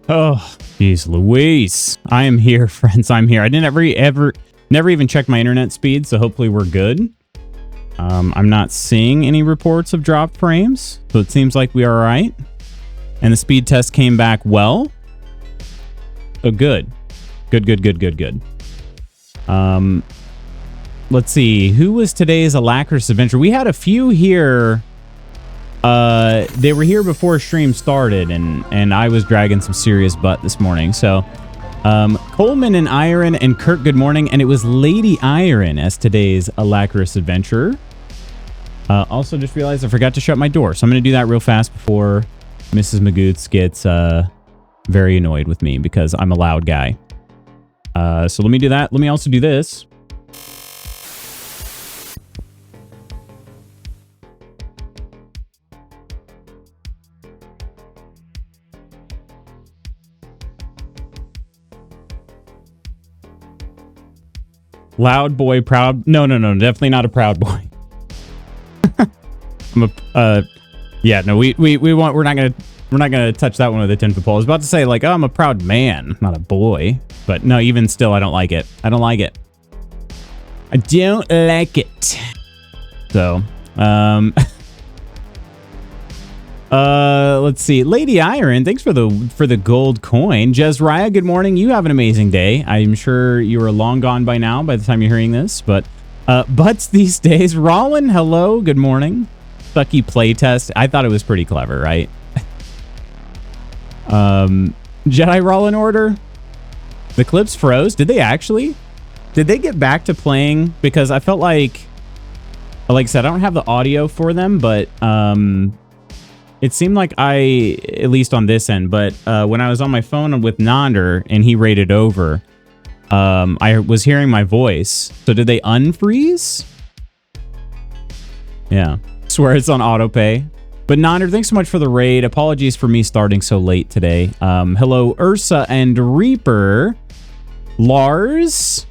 Oh, geez, Louise. I am here, friends. I'm here. I didn't never even check my internet speed, so hopefully we're good. I'm not seeing any reports of dropped frames, so it seems like we are all right. And the speed test came back well. Oh, good. Good. Let's see. Who was today's Alacrious Adventure? We had a few here. They were here before stream started, and I was dragging some serious butt this morning. So, Coleman and Iron and Kirk, good morning. And it was Lady Iron as today's Alacrious Adventure. Also, just realized I forgot to shut my door. So I'm going to do that real fast before Mrs. Magoots gets very annoyed with me because I'm a loud guy. So let me do that. Let me also do this. Loud boy, proud. No, definitely not a proud boy. Yeah, no, we're not gonna touch that one with a 10-foot pole. I was about to say, like, oh, I'm a proud man, not a boy. But no, even still, I don't like it. I don't like it. So, let's see. Lady Iron, thanks for the gold coin. Jezriah, good morning. You have an amazing day. I'm sure you are long gone by now by the time you're hearing this, but butts these days. Rollin, hello, good morning. Sucky Playtest. I thought it was pretty clever, right? Jedi Rollin order. The clips froze. Did they actually? Did they get back to playing? Because I felt like I said, I don't have the audio for them, but it seemed like at least on this end, but when I was on my phone with Nonder and he rated over, I was hearing my voice. So did they unfreeze? Yeah. Swear it's on autopay. But Nonder, thanks so much for the raid. Apologies for me starting so late today. Hello, Ursa and Reaper. Lars.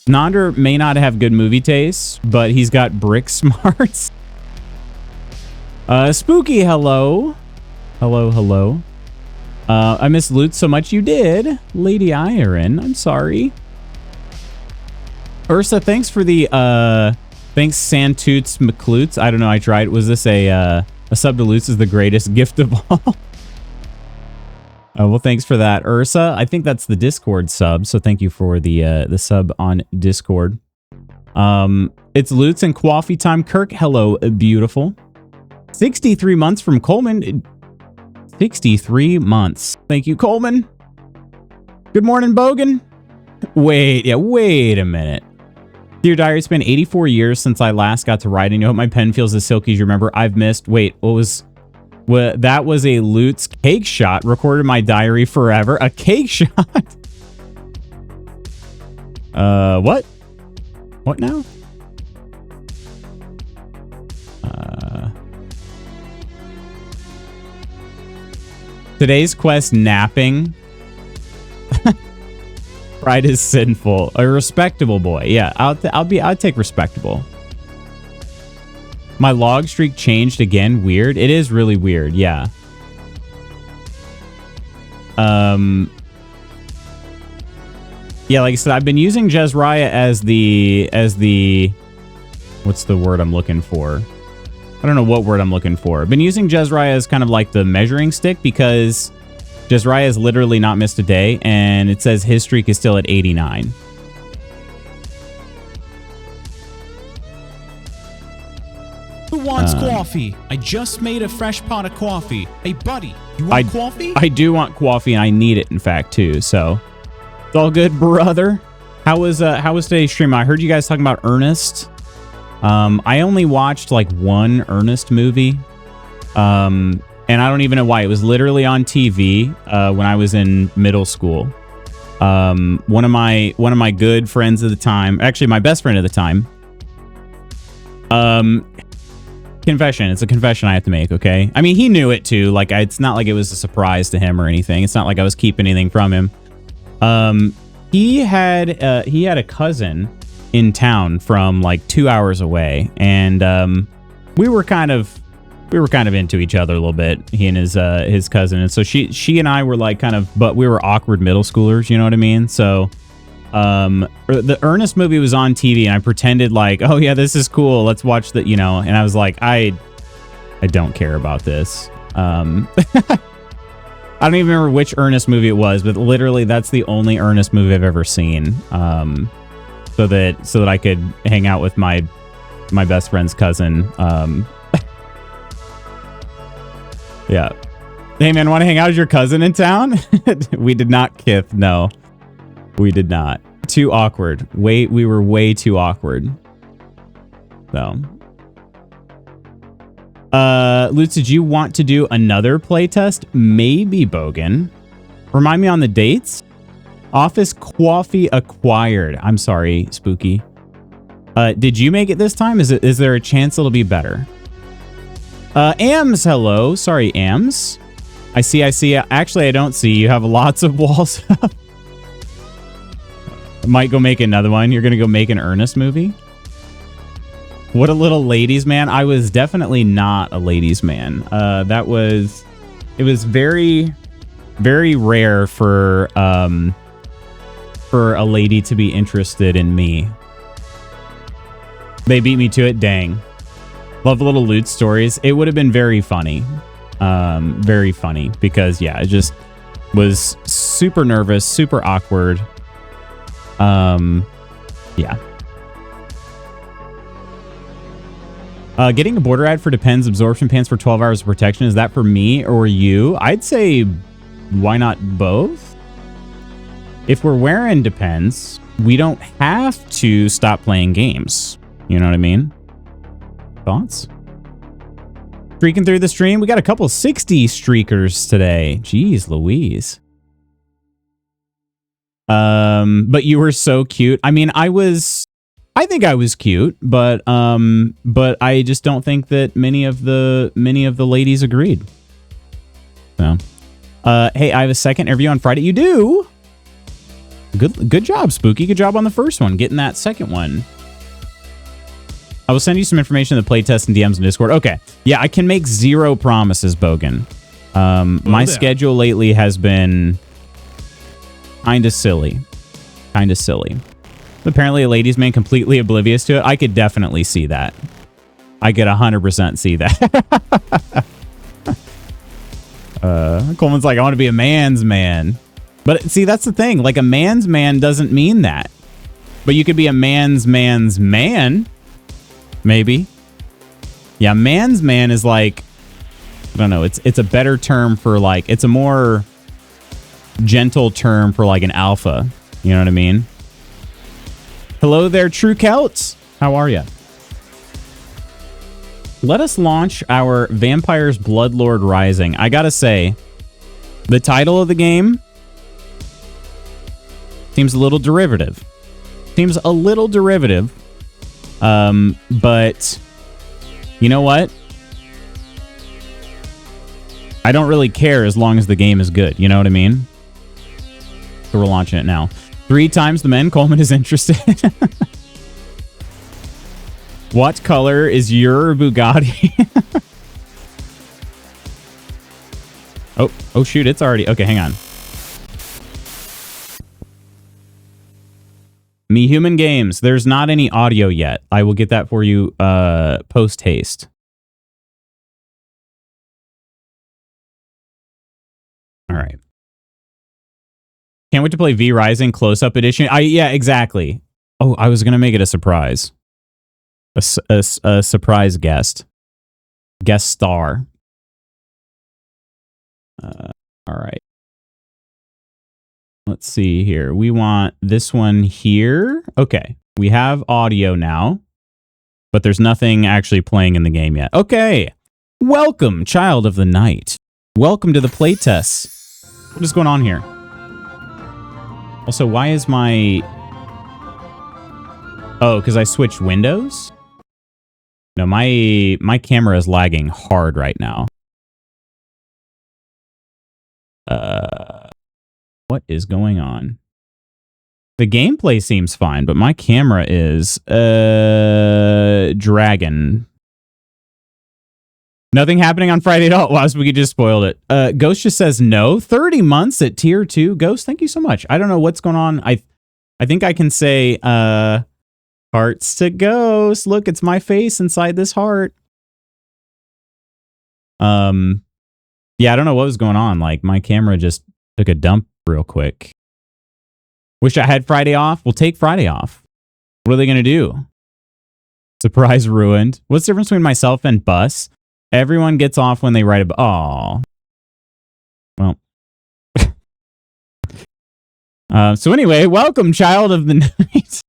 Nonder may not have good movie taste, but he's got brick smarts. Spooky, hello. Hello. I miss Loot so much you did. Lady Iron, I'm sorry. Ursa, thanks for the, thanks Santoots McCloots. I don't know, I tried. Was this a sub to Loots is the greatest gift of all? Well, thanks for that, Ursa. I think that's the Discord sub, so thank you for the sub on Discord. It's Loots and coffee time. Kirk, hello, beautiful. 63 months from Coleman. 63 months. Thank you, Coleman. Good morning, Bogan. Wait a minute. Dear Diary, it's been 84 years since I last got to ride, and you hope my pen feels as silky as you remember. I've missed. Wait, that was a Lutz cake shot recorded in my diary forever. A cake shot? What? What now? Today's quest, napping. Pride is sinful. A respectable boy. Yeah, I'll take respectable. My log streak changed again. Weird. It is really weird. Yeah. Yeah, like I said, I've been using Jezriah as the what's the word I'm looking for? I don't know what word I'm looking for. I've been using Jezriah as kind of like the measuring stick because Jezriah has literally not missed a day, and it says his streak is still at 89. Who wants coffee? I just made a fresh pot of coffee. Hey, buddy, you want coffee? I do want coffee, and I need it, in fact, too. So it's all good, brother. How was today's stream? I heard you guys talking about Ernest. I only watched like one Ernest movie. And I don't even know why. It was literally on TV when I was in middle school. One of my good friends at the time, actually my best friend at the time. Confession. It's a confession I have to make, okay? I mean, he knew it too. Like, it's not like it was a surprise to him or anything. It's not like I was keeping anything from him. He had a cousin in town from like 2 hours away, and we were kind of we were kind of into each other a little bit, he and his cousin. And so she and I were like kind of, but we were awkward middle schoolers, you know what I mean? So the Ernest movie was on TV and I pretended like, oh yeah, this is cool. Let's watch the, you know, and I was like, I don't care about this. I don't even remember which Ernest movie it was, but literally that's the only Ernest movie I've ever seen. So that I could hang out with my best friend's cousin. Yeah. Hey man, want to hang out with your cousin in town? We did not kith. No, we did not. Too awkward. We were way too awkward. So. Lutz, did you want to do another playtest? Maybe, Bogan. Remind me on the dates. Office Coffee acquired. I'm sorry, Spooky. Did you make it this time? Is there a chance it'll be better? Ams, hello. Sorry, Ams. I see. Actually, I don't see. You have lots of walls up. Might go make another one. You're gonna go make an Ernest movie? What a little ladies man. I was definitely not a ladies man. It was very, very rare for a lady to be interested in me. They beat me to it. Dang. Love little loot stories. It would have been very funny. Very funny because yeah, it just was super nervous, super awkward. Yeah. Getting a border ad for Depends absorption pants for 12 hours of protection. Is that for me or you? I'd say, why not both? If we're wearing Depends, we don't have to stop playing games. You know what I mean? Thoughts? Streaking through the stream. We got a couple 60 streakers today. Jeez Louise. But you were so cute. I mean, I think I was cute, but I just don't think that many of the ladies agreed. So, hey, I have a second interview on Friday. You do? Good job, Spooky. Good job on the first one, getting that second one. I will send you some information in the playtest and DMs in Discord. Okay. Yeah, I can make zero promises, Bogan. My schedule lately has been kind of silly. Apparently a ladies' man completely oblivious to it. I could definitely see that. I could 100% see that. Coleman's like, I want to be a man's man. But see, that's the thing. Like, a man's man doesn't mean that. But you could be a man's man. Maybe. Yeah, man's man is like, I don't know. It's a better term for like, it's a more gentle term for like an alpha. You know what I mean? Hello there, True Celts. How are you? Let us launch our Vampires Bloodlord Rising. I gotta say, the title of the game seems a little derivative. But you know what? I don't really care as long as the game is good. You know what I mean? So we're launching it now. 3 times the men. Coleman is interested. What color is your Bugatti? Oh shoot, it's already... Okay, hang on. Me Human Games. There's not any audio yet. I will get that for you post haste. All right. Can't wait to play V Rising Close-Up Edition. Yeah, exactly. Oh, I was going to make it a surprise. A surprise guest. Guest star. All right. Let's see here. We want this one here. Okay. We have audio now, but there's nothing actually playing in the game yet. Okay. Welcome, child of the night. Welcome to the playtest. What is going on here? Also, why is my... Oh, because I switched windows? No, my camera is lagging hard right now. What is going on? The gameplay seems fine, but my camera is dragon. Nothing happening on Friday at all. Wow, Spooky just spoiled it. Ghost just says no. 30 months at tier 2. Ghost, thank you so much. I don't know what's going on. I think I can say hearts to Ghost. Look, it's my face inside this heart. Yeah, I don't know what was going on. Like, my camera just took a dump real quick. Wish I had Friday off. We'll take Friday off. What are they going to do? Surprise ruined. What's the difference between myself and Bus? Everyone gets off when they write a... Aw. Well. So anyway, welcome, child of the night.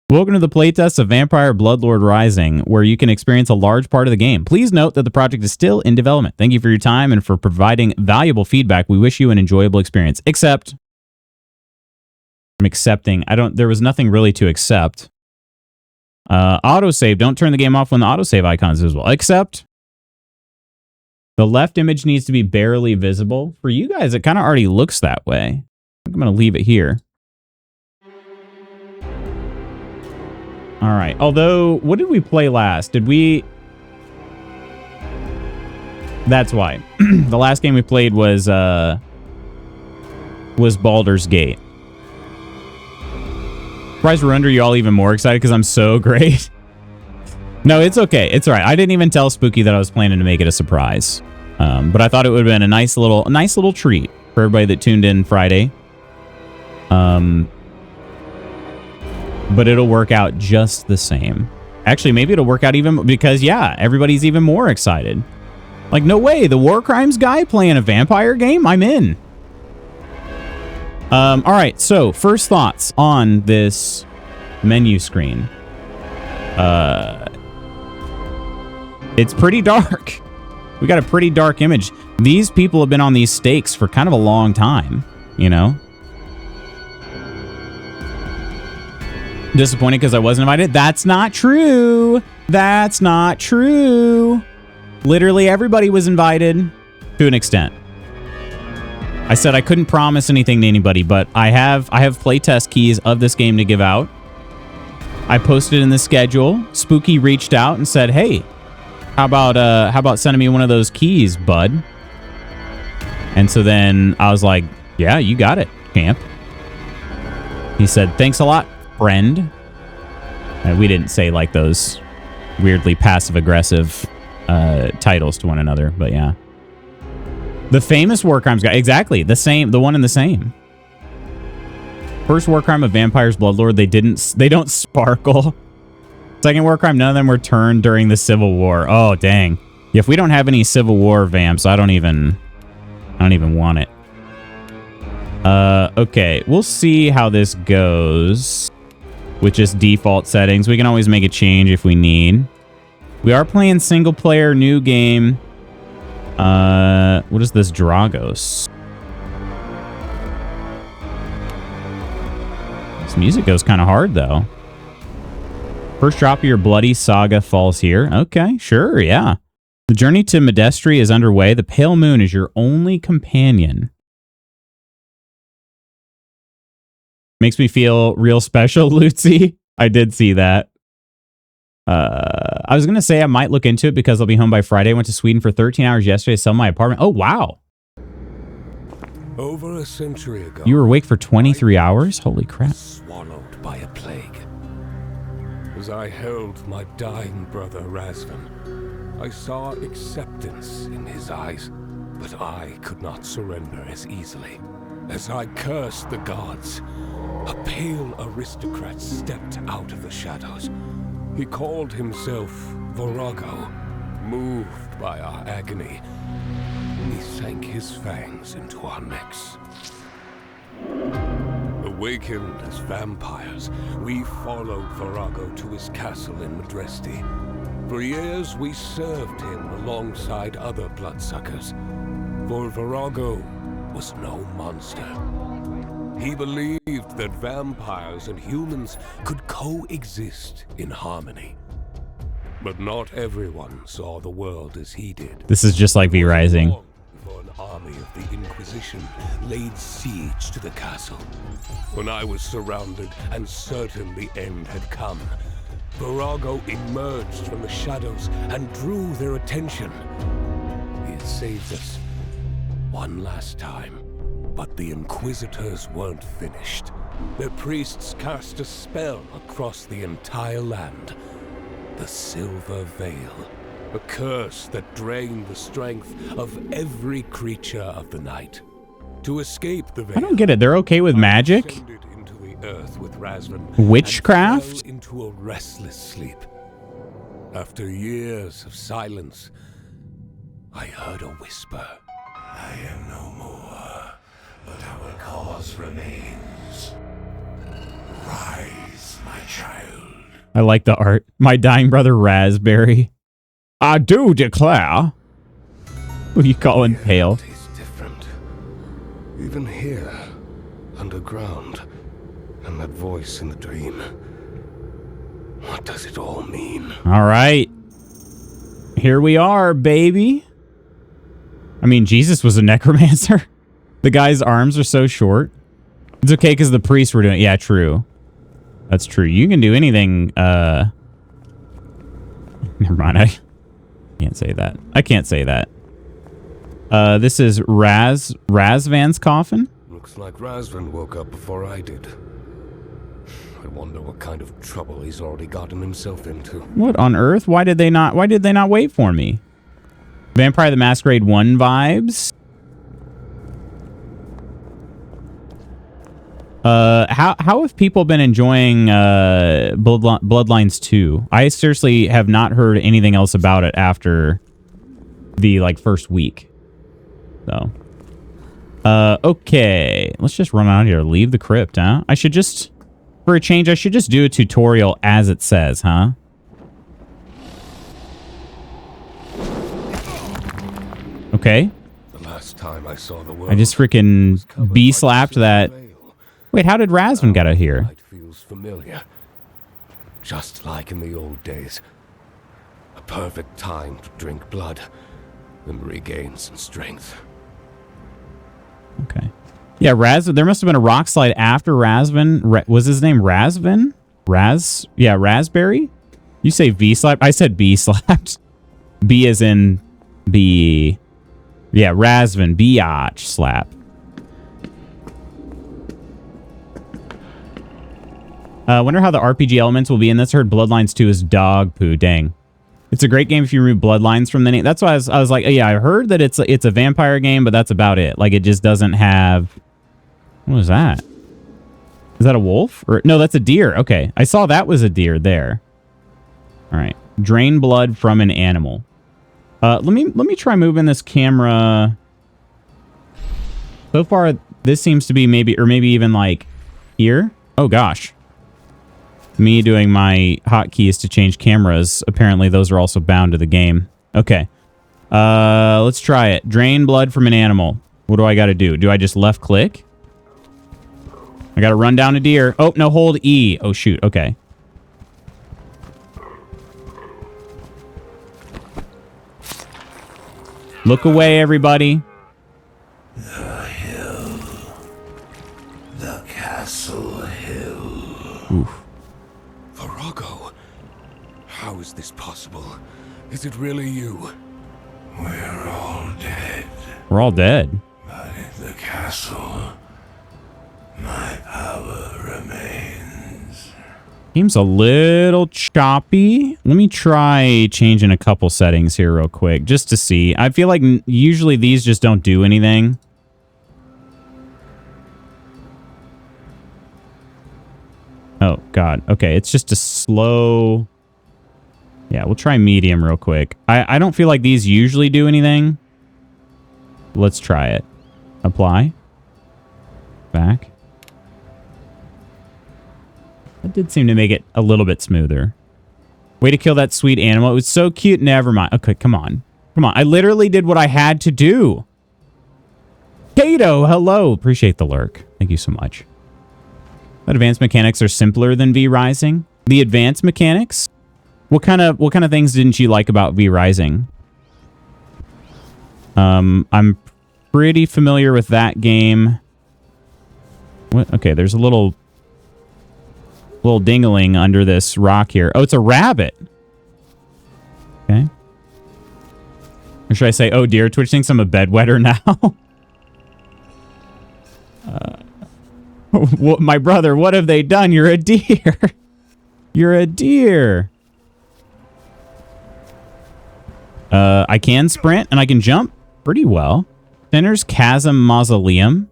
Welcome to the playtest of Vampire Bloodlord Rising, where you can experience a large part of the game. Please note that the project is still in development. Thank you for your time and for providing valuable feedback. We wish you an enjoyable experience. Except... I'm accepting. There was nothing really to accept. Autosave. Don't turn the game off when the autosave icon is visible. Except the left image needs to be barely visible. For you guys, it kind of already looks that way. I'm going to leave it here. All right. Although, what did we play last? Did we... That's why. The last game we played was Baldur's Gate. Surprise Runder, you all even more excited because I'm so great. No, it's okay. It's all right. I didn't even tell Spooky that I was planning to make it a surprise. But I thought it would have been a nice little treat for everybody that tuned in Friday. But it'll work out just the same. Actually, maybe it'll work out even because, yeah, everybody's even more excited. Like, no way, the War Crimes guy playing a vampire game? I'm in. All right, so first thoughts on this menu screen. It's pretty dark. We got a pretty dark image. These people have been on these stakes for kind of a long time, you know? Disappointed because I wasn't invited? That's not true. That's not true. Literally everybody was invited to an extent. I said I couldn't promise anything to anybody, but I have playtest keys of this game to give out. I posted in the schedule. Spooky reached out and said, "Hey, how about sending me one of those keys, bud?" And so then I was like, "Yeah, you got it, champ." He said, "Thanks a lot, friend." And we didn't say like those weirdly passive-aggressive titles to one another, but yeah. The famous War Crimes guy. Exactly. The one and the same. First War Crime of Vampires Bloodlord, they don't sparkle. Second War Crime, none of them were turned during the Civil War. Oh, dang. If we don't have any Civil War vamps, I don't even want it. Okay. We'll see how this goes with just default settings. We can always make a change if we need. We are playing single player, new game. What is this Dragos? This music goes kind of hard, though. First drop of your bloody saga falls here. Okay, sure, yeah. The journey to Medestri is underway. The pale moon is your only companion. Makes me feel real special, Lucy. I did see that. I was going to say I might look into it because I'll be home by Friday. I went to Sweden for 13 hours yesterday to sell my apartment. Oh, wow. Over a century ago, you were awake for 23 hours? Holy crap. Swallowed by a plague. As I held my dying brother Razvan, I saw acceptance in his eyes, but I could not surrender as easily. As I cursed the gods, a pale aristocrat stepped out of the shadows. He called himself Virago. Moved by our agony, he sank his fangs into our necks. Awakened as vampires, we followed Virago to his castle in Medresti. For years, we served him alongside other bloodsuckers. For Virago was no monster. He believed that vampires and humans could coexist in harmony. But not everyone saw the world as he did. This is just like V Rising. Before an army of the Inquisition laid siege to the castle. When I was surrounded and certain the end had come, Virago emerged from the shadows and drew their attention. He had saved us one last time, but the Inquisitors weren't finished. Their priests cast a spell across the entire land. The Silver Veil, a curse that drained the strength of every creature of the night. To escape the veil, I don't get it. They're okay with magic? into the earth with Razvan Witchcraft? and fell into a restless sleep. After years of silence, I heard a whisper. I am no more, but our cause remains. Rise, my child. I like the art. My dying brother Raspberry. I do declare. Who you calling pale? It's different. Even here, underground, and that voice in the dream. What does it all mean? All right. Here we are, baby. I mean, Jesus was a necromancer. The guy's arms are so short. It's okay because the priests were doing it. Yeah, true. That's true. You can do anything. Never mind. I can't say that. I can't say that. This is Razvan's coffin. Looks like Razvan woke up before I did. I wonder what kind of trouble he's already gotten himself into. What on earth? Why did they not wait for me? Vampire the Masquerade 1 vibes. How have people been enjoying Bloodlines 2? I seriously have not heard anything else about it after the first week. So okay, let's just run out here. Leave the crypt, huh? I should just, for a change, I should just do a tutorial as it says, huh? Okay. The last time I saw the world, I just freaking B-slapped that. Wait, how did Razvan get out here? It feels familiar. Just like in the old days. A perfect time to drink blood and regain some strength. Okay. Yeah, there must have been a rock slide after Razvan. Was his name Razvan? Yeah, Raspberry? You say V-slapped? I said B-slapped. B as in B. Yeah, Razvan. Biatch slap. Wonder how the RPG elements will be in this. I heard Bloodlines 2 is dog poo. Dang. It's a great game if you remove Bloodlines from the name. That's why I was like, yeah, I heard that it's a vampire game, but that's about it. Like, it just doesn't have... What was that? Is that a wolf? Or no, that's a deer. Okay. I saw that was a deer there. All right. Drain blood from an animal. Let me try moving this camera. So far, this seems to be maybe even like here. Oh, gosh. Me doing my hotkeys to change cameras. Apparently, those are also bound to the game. Okay. Let's try it. Drain blood from an animal. What do I got to do? Do I just left click? I got to run down a deer. Oh, no, hold E. Oh, shoot. Okay. Look away, everybody. The hill. The castle hill. Oof. Virago, how is this possible? Is it really you? We're all dead. We're all dead. But in the castle, my power remains. Seems a little choppy. Let me try changing a couple settings here real quick, just to see. I feel like usually these just don't do anything. Oh, God. Okay, it's just a slow... Yeah, we'll try medium real quick. I don't feel like these usually do anything. Let's try it. Apply. Back. That did seem to make it a little bit smoother. Way to kill that sweet animal. It was so cute. Never mind. Okay, come on. Come on. I literally did what I had to do. Kato, hello. Appreciate the lurk. Thank you so much. That advanced mechanics are simpler than V Rising. The advanced mechanics? What kind of things didn't you like about V Rising? I'm pretty familiar with that game. What? Okay, there's a little little dingling under this rock here. Oh, it's a rabbit. Okay. Or should I say, oh dear, Twitch thinks I'm a bedwetter now. My brother, what have they done? You're a deer. You're a deer. I can sprint and I can jump pretty well. Sinner's Chasm Mausoleum.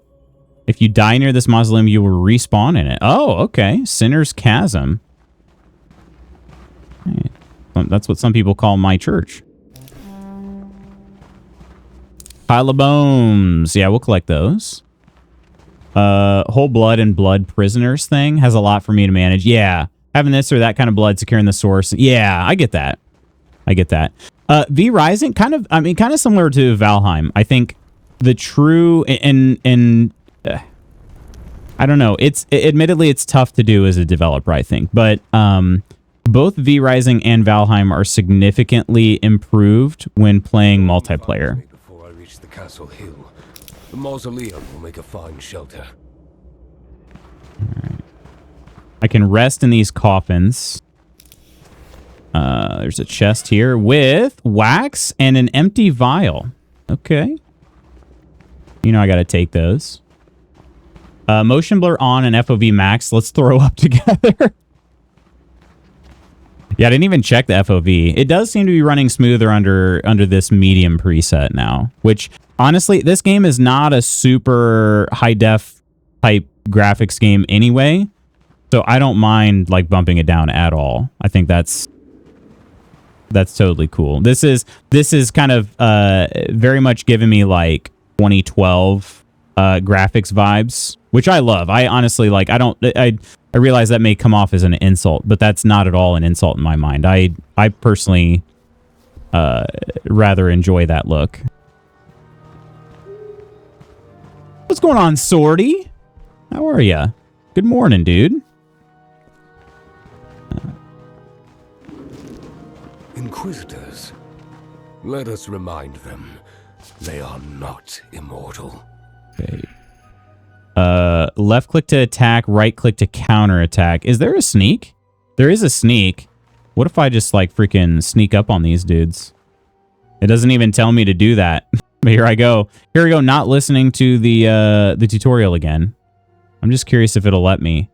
If you die near this mausoleum, you will respawn in it. Oh, okay. Sinner's Chasm. Hey, that's what some people call my church. Pile of bones. Yeah, we'll collect those. Whole blood and blood prisoners thing has a lot for me to manage. Yeah. Having this or that kind of blood securing the source. Yeah, I get that. I get that. V Rising, kind of similar to Valheim. I think the true and I don't know. Admittedly it's tough to do as a developer, I think, but both V Rising and Valheim are significantly improved when playing multiplayer. Before I reach the castle hill, the mausoleum will make a fine shelter. All right. I can rest in these coffins. There's a chest here with wax and an empty vial. Okay. You know I gotta take those. Motion blur on and FOV max. Let's throw up together. Yeah, I didn't even check the FOV. It does seem to be running smoother under this medium preset now. Which, honestly, this game is not a super high-def type graphics game anyway. So I don't mind, like, bumping it down at all. I think that's totally cool. This is kind of very much giving me, like, 2012 graphics vibes, which I love. I honestly, like, I realize that may come off as an insult, but that's not at all an insult in my mind. I personally rather enjoy that look. What's going on, Swordy? How are ya? Good morning, dude. Inquisitors, let us remind them they are not immortal. Okay. Left click to attack, right click to counter attack. Is there a sneak? There is a sneak. What if I just like freaking sneak up on these dudes? It doesn't even tell me to do that. But here I go. Here we go, not listening to the tutorial again. I'm just curious if it'll let me.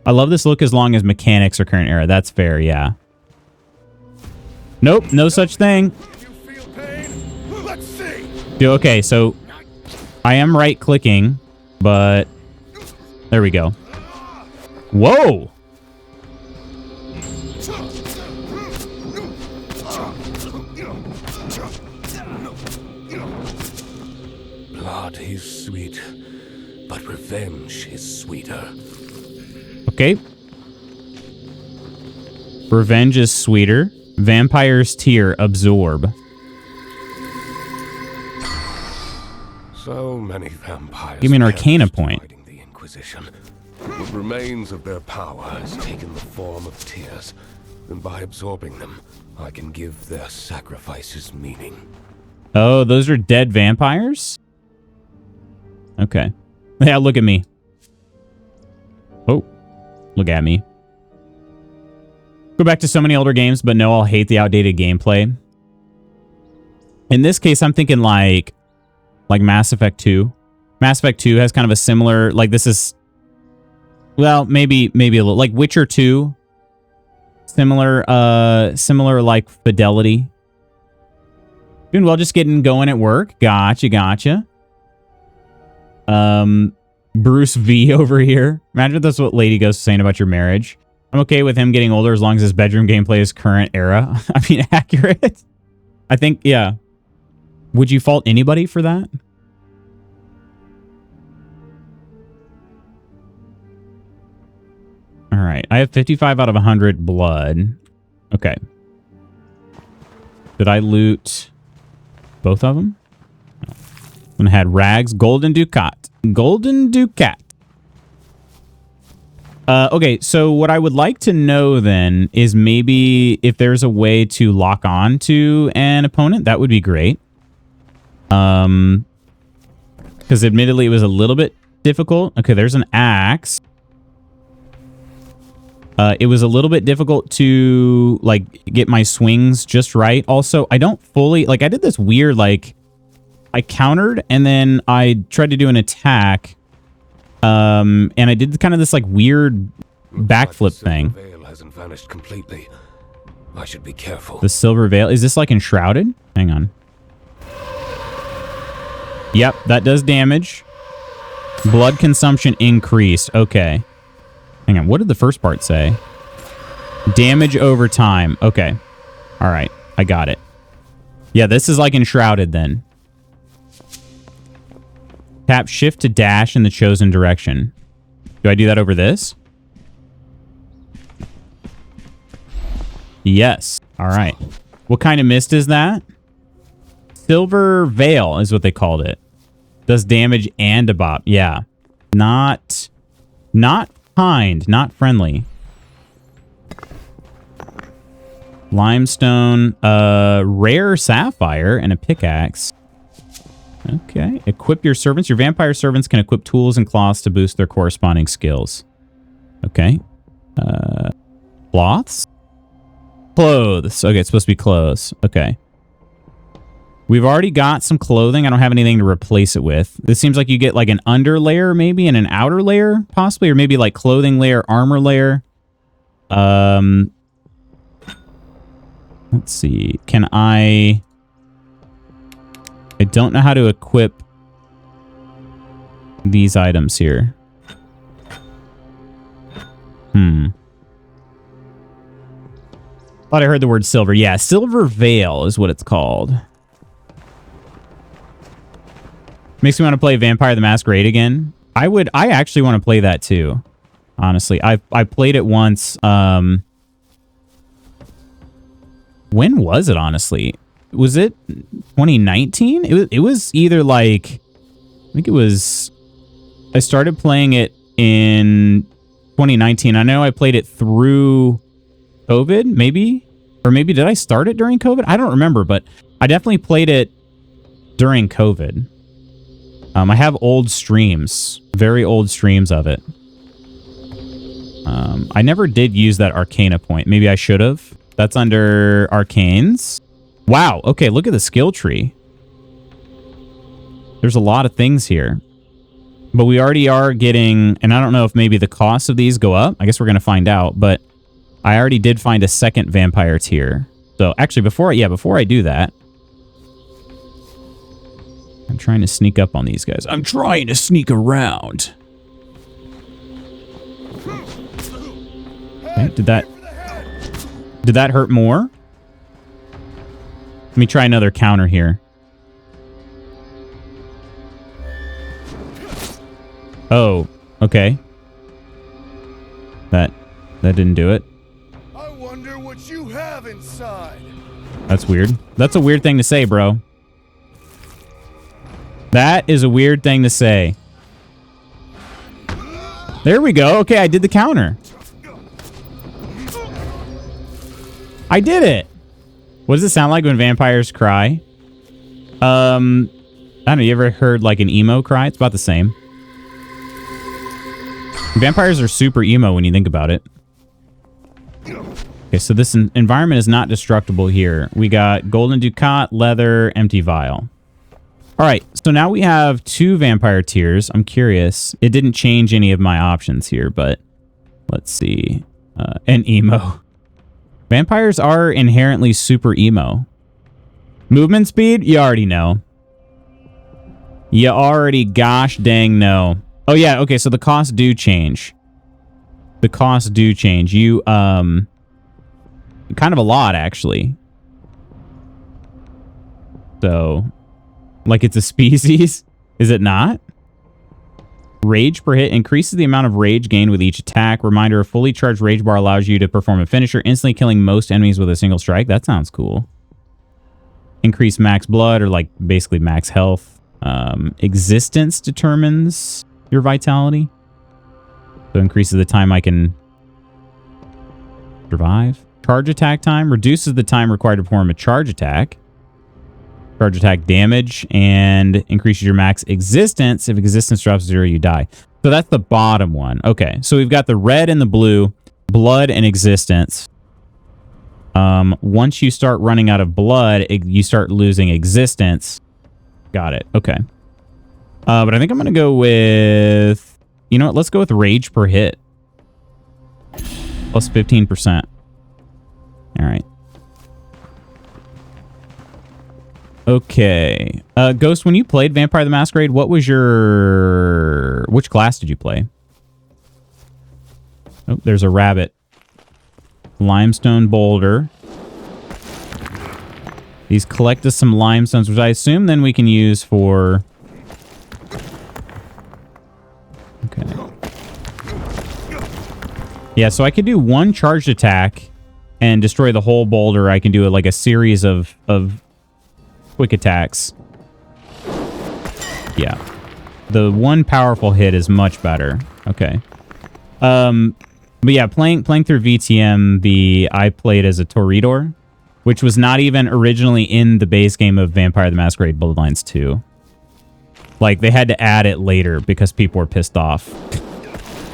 I love this look as long as mechanics are current era. That's fair, yeah. Nope, no such thing. Okay, so I am right clicking, but there we go. Whoa! Blood is sweet, but revenge is sweeter. Okay. Revenge is sweeter. Vampire's tear, absorb. So many vampires. Give me an Arcana point. Fighting the Inquisition. What remains of their power has taken the form of tears, and by absorbing them, I can give their sacrifices meaning. Oh, those are dead vampires? Okay. Yeah, look at me. Oh, look at me. Go back to so many older games, but no, I'll hate the outdated gameplay. In this case, I'm thinking like Mass Effect 2. Mass Effect 2 has kind of a similar, like this is, well, maybe a little, like Witcher 2. Similar like fidelity. Doing well, just getting going at work. Gotcha. Bruce V over here. Imagine if that's what Lady Ghost is saying about your marriage. I'm okay with him getting older as long as his bedroom gameplay is current era. I mean, accurate. I think, yeah. Would you fault anybody for that? All right. I have 55 out of 100 blood. Okay. Did I loot both of them? No. One had rags, golden ducat. Golden ducat. Okay, so what I would like to know then is maybe if there's a way to lock on to an opponent, that would be great. Because admittedly it was a little bit difficult. Okay, there's an axe. It was a little bit difficult to, like, get my swings just right. Also, I don't fully... Like, I did this weird, like... I countered, and then I tried to do an attack. And I did kind of this, like, weird backflip thing. The veil hasn't vanished completely. I should be careful. The silver veil. Is this, like, enshrouded? Hang on. Yep, that does damage. Blood consumption increased. Okay. Hang on. What did the first part say? Damage over time. Okay. All right. I got it. Yeah, this is like enshrouded then. Tap shift to dash in the chosen direction. Do I do that over this? Yes. All right. What kind of mist is that? Silver veil is what they called it. Does damage and a bop. Yeah. Not kind. Not friendly. Limestone. Rare sapphire and a pickaxe. Okay. Equip your servants. Your vampire servants can equip tools and cloths to boost their corresponding skills. Okay. Cloths? Clothes. Okay, it's supposed to be clothes. Okay. We've already got some clothing. I don't have anything to replace it with. This seems like you get like an under layer maybe and an outer layer possibly, or maybe like clothing layer, armor layer. Let's see. Can I don't know how to equip these items here. Thought I heard the word silver. Yeah, silver veil is what it's called. Makes me want to play Vampire the Masquerade again. I actually want to play that too. Honestly, I played it once. When was it, honestly? Was it 2019? It was either like, I think it was, I started playing it in 2019. I know I played it through COVID, maybe? Or maybe did I start it during COVID? I don't remember, but I definitely played it during COVID. I have old streams, very old streams of it. I never did use that Arcana point. Maybe I should have. That's under Arcanes. Wow. Okay, look at the skill tree. There's a lot of things here. But we already are getting... And I don't know if maybe the costs of these go up. I guess we're going to find out. But I already did find a second vampire tier. So actually, before I do that... I'm trying to sneak up on these guys. I'm trying to sneak around. Okay, did that hurt more? Let me try another counter here. Oh, okay. That didn't do it. I wonder what you have inside. That's weird. That's a weird thing to say, bro. That is a weird thing to say. There we go. Okay, I did the counter. I did it. What does it sound like when vampires cry? I don't know. You ever heard like an emo cry? It's about the same. Vampires are super emo when you think about it. Okay, so this environment is not destructible here. We got golden ducat, leather, empty vial. All right, so now we have 2 vampire tiers. I'm curious. It didn't change any of my options here, but let's see. And emo. Vampires are inherently super emo. Movement speed? You already know. You already gosh dang know. Oh, yeah, okay, so the costs do change. The costs do change. You, kind of a lot, actually. So... Like it's a species? Is it not? Rage per hit increases the amount of rage gained with each attack. Reminder, a fully charged rage bar allows you to perform a finisher, instantly killing most enemies with a single strike. That sounds cool. Increase max blood, or like basically max health. Existence determines your vitality. So increases the time I can survive. Charge attack time reduces the time required to perform a charge attack. Charge attack damage and increases your max existence. If existence drops to 0, you die. So that's the bottom one. Okay, so we've got the red and the blue, blood and existence. Once you start running out of blood, you start losing existence. Got it. Okay. But I think I'm going to go with... You know what? Let's go with rage per hit. Plus 15%. All right. Okay. Ghost, when you played Vampire the Masquerade, what was your... Which class did you play? Oh, there's a rabbit. Limestone boulder. These collect us some limestones, which I assume then we can use for... Okay. Yeah, so I could do one charged attack and destroy the whole boulder. I can do it like a series of quick attacks. Yeah. The one powerful hit is much better. Okay. But yeah, playing through VTM, I played as a Toreador, which was not even originally in the base game of Vampire the Masquerade Bloodlines 2. Like, they had to add it later because people were pissed off.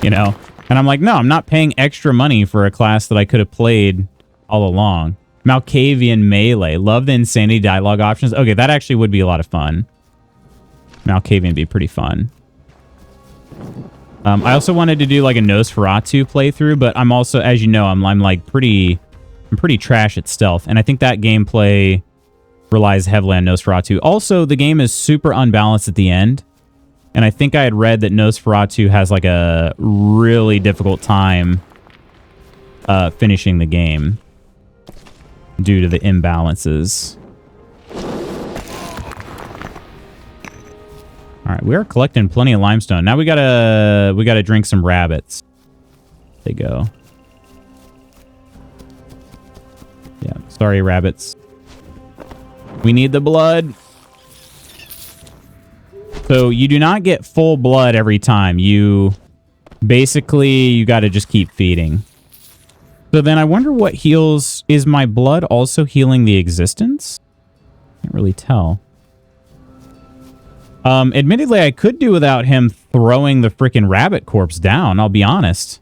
You know? And I'm like, no, I'm not paying extra money for a class that I could have played all along. Malkavian Melee. Love the insanity dialogue options. Okay, that actually would be a lot of fun. Malkavian would be pretty fun. I also wanted to do like a Nosferatu playthrough, but I'm also, as you know, I'm like pretty trash at stealth, and I think that gameplay relies heavily on Nosferatu. Also, the game is super unbalanced at the end, and I think I had read that Nosferatu has like a really difficult time finishing the game due to the imbalances. All right, we are collecting plenty of limestone. Now we gotta drink some rabbits. There you go. Yeah, sorry, rabbits. We need the blood. So you do not get full blood every time. You got to just keep feeding. So then I wonder what heals. Is my blood also healing the existence? Can't really tell. Admittedly, I could do without him throwing the freaking rabbit corpse down. I'll be honest.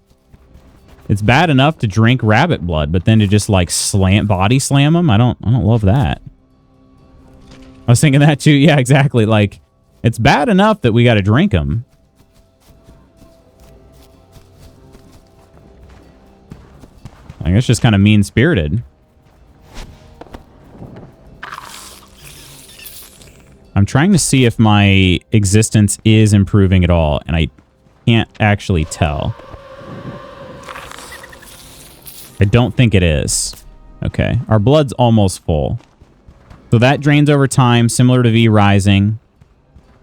It's bad enough to drink rabbit blood, but then to just like body slam him, I don't love that. I was thinking that too. Yeah, exactly. Like, it's bad enough that we got to drink him. I think it's just kind of mean-spirited. I'm trying to see if my existence is improving at all, and I can't actually tell. I don't think it is. Okay, our blood's almost full. So that drains over time, similar to V Rising.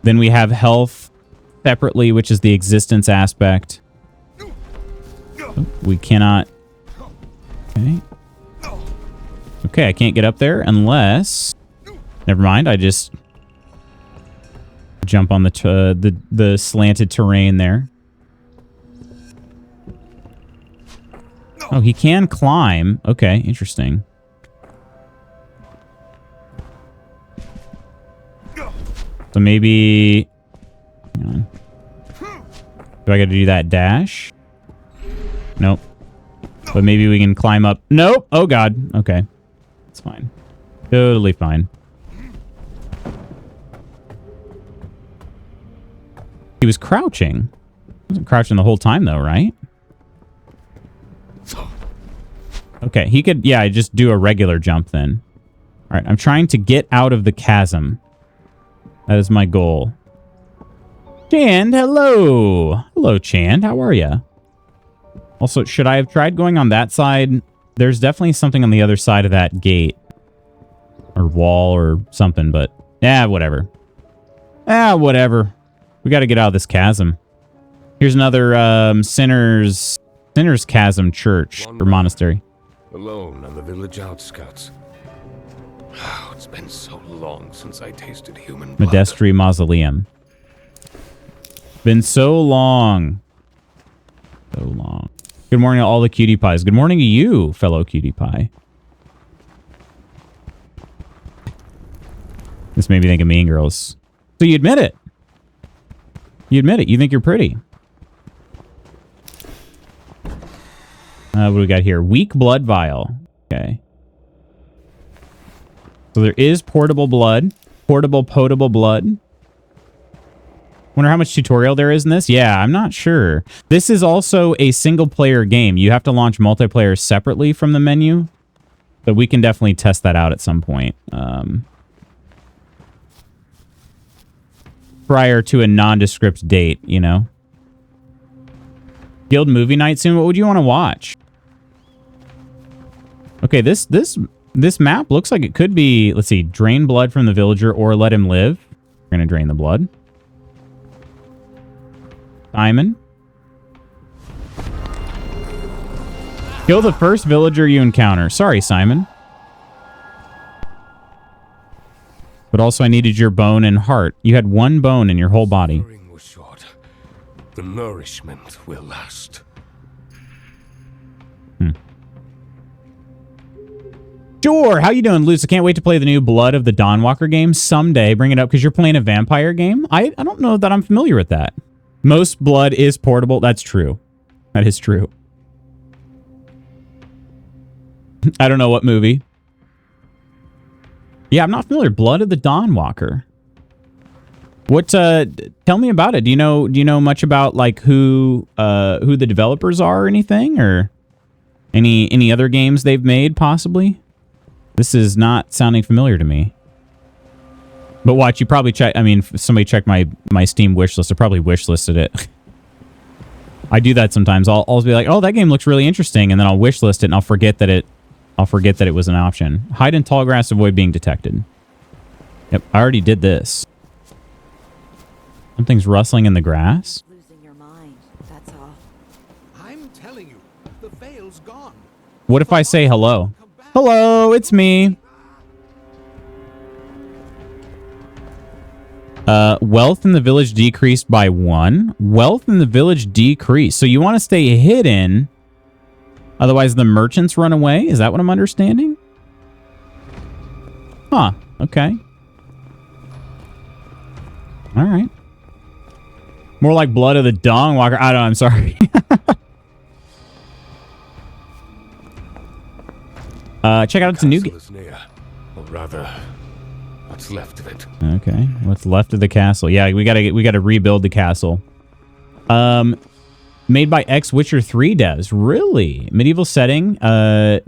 Then we have health separately, which is the existence aspect. Oh, we cannot... Okay. Okay, I can't get up there unless... Never mind, I just... jump on the slanted terrain there. Oh, he can climb. Okay, interesting. So maybe... Hang on. Do I got to do that dash? Nope. But maybe we can climb up. Nope. Oh, God. Okay. It's fine. Totally fine. He was crouching. He wasn't crouching the whole time, though, right? Okay, he could, yeah, just do a regular jump then. All right, I'm trying to get out of the chasm. That is my goal. Chand, hello. Hello, Chand. How are you? Also, should I have tried going on that side? There's definitely something on the other side of that gate. Or wall or something, but... whatever. Whatever. We got to get out of this chasm. Here's another Sinner's Chasm church or monastery. Alone on the village outskirts. Oh, it's been so long since I tasted human blood. Modestry Mausoleum. Been so long. So long. Good morning to all the cutie pies. Good morning to you, fellow cutie pie. This made me think of Mean Girls. So you admit it. You admit it. You think you're pretty. What do we got here? Weak blood vial. Okay. So there is portable blood. Portable, potable blood. Wonder how much tutorial there is in this? Yeah, I'm not sure. This is also a single-player game. You have to launch multiplayer separately from the menu. But we can definitely test that out at some point. Prior to a nondescript date, you know? Guild movie night soon? What would you want to watch? Okay, this map looks like it could be, let's see, drain blood from the villager or let him live. We're going to drain the blood. Simon. Kill the first villager you encounter. Sorry, Simon. But also I needed your bone and heart. You had one bone in your whole body. Suffering was short. The nourishment will last. Sure. How you doing, Luce? I can't wait to play the new Blood of the Dawnwalker game someday. Bring it up because you're playing a vampire game. I don't know that I'm familiar with that. Most blood is portable. That's true. That is true. I don't know what movie. Yeah, I'm not familiar. Blood of the Dawnwalker. What? Tell me about it. Do you know much about like who the developers are or anything, or any other games they've made possibly? This is not sounding familiar to me. But watch, you probably check. I mean, if somebody checked my Steam wish list, I probably wish listed it. I do that sometimes. I'll be like, oh, that game looks really interesting, and then I'll wish list it, and I'll forget that it was an option. Hide in tall grass, avoid being detected. Yep, I already did this. Something's rustling in the grass. Losing your mind, that's all. I'm telling you, the veil's gone. What if I say hello? Hello, it's me. Wealth in the village decreased by 1. Wealth in the village decreased. So you want to stay hidden. Otherwise the merchants run away? Is that what I'm understanding? Huh. Okay. All right. More like Blood of the Dawnwalker. I don't know. I'm sorry. Check out the new game. Or rather, what's left of it. Okay, what's left of the castle? Yeah, we gotta rebuild the castle. Made by Witcher 3 devs. Really? Medieval setting.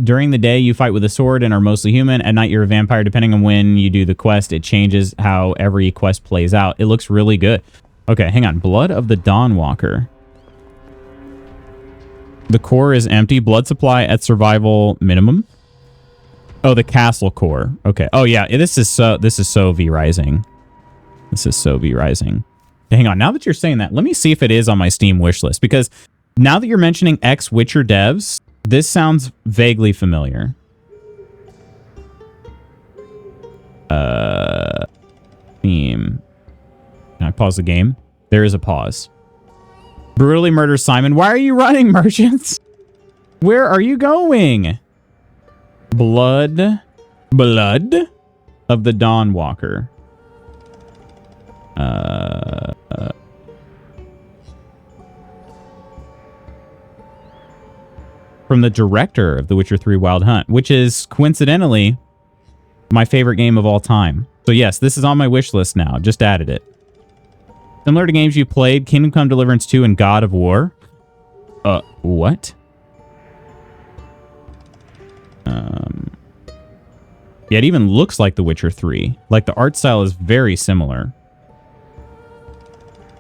During the day, you fight with a sword and are mostly human. At night, you're a vampire. Depending on when you do the quest, it changes how every quest plays out. It looks really good. Okay, hang on. Blood of the Dawnwalker. The core is empty. Blood supply at survival minimum. Oh, the castle core. Okay. Oh yeah, this is so V Rising. This is so V Rising. Hang on. Now that you're saying that, let me see if it is on my Steam wish list, because now that you're mentioning Witcher devs, this sounds vaguely familiar. Theme. Can I pause the game? There is a pause. Brutally murders Simon. Why are you running, merchants? Where are you going? Blood of the Dawnwalker. From the director of The Witcher 3 Wild Hunt, which is coincidentally my favorite game of all time. So yes, this is on my wish list now. Just added it. Similar to games you played, Kingdom Come Deliverance 2 and God of War. What? Yeah, it even looks like The Witcher 3. Like, the art style is very similar.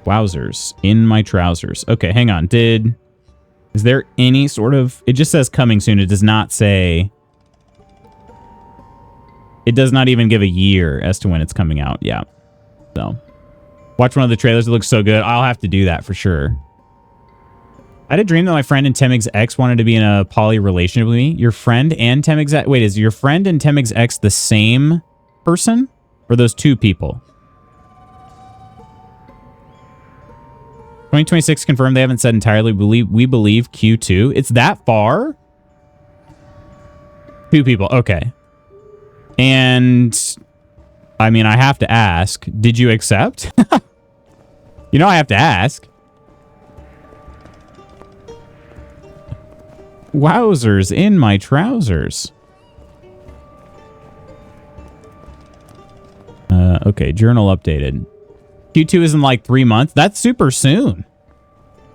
Wowzers. In my trousers. Okay, hang on. Is there any sort of... It just says coming soon. It does not say... It does not even give a year as to when it's coming out. Yeah. So, watch one of the trailers. It looks so good. I'll have to do that for sure. I had a dream that my friend and Temig's ex wanted to be in a poly relationship with me. Your friend and Temig's ex... Wait, is your friend and Temig's ex the same person? Or those two people? 2026 confirmed. They haven't said entirely. We believe Q2. It's that far? Two people. Okay. And I mean, I have to ask. Did you accept? You know I have to ask. Wowzers in my trousers. Okay, journal updated. Q2 is in like 3 months. That's super soon.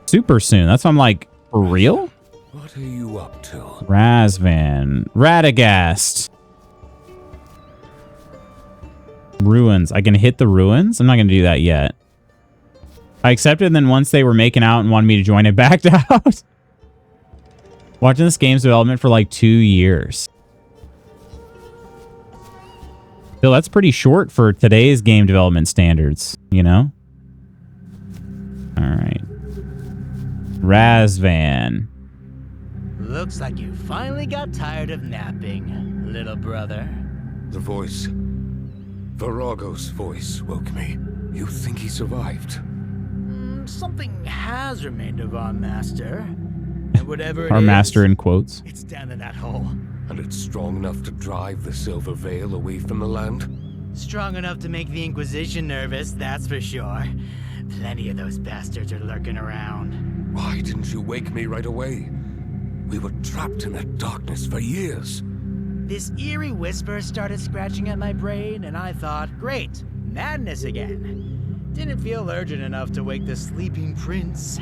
Super soon. That's why I'm like, for real? What are you up to? Razvan. Radagast. Ruins. I can hit the ruins? I'm not going to do that yet. I accepted, and then once they were making out and wanted me to join, I backed out. Watching this game's development for like 2 years. Still, that's pretty short for today's game development standards, you know? All right. Razvan. Looks like you finally got tired of napping, little brother. The voice. Virago's voice woke me. You think he survived? Something has remained of our master. And whatever it Our is, master in quotes. it's down in that hole. And it's strong enough to drive the Silver Veil away from the land? Strong enough to make the Inquisition nervous, that's for sure. Plenty of those bastards are lurking around. Why didn't you wake me right away? We were trapped in that darkness for years. This eerie whisper started scratching at my brain, and I thought, great, madness again. Didn't feel urgent enough to wake the sleeping prince.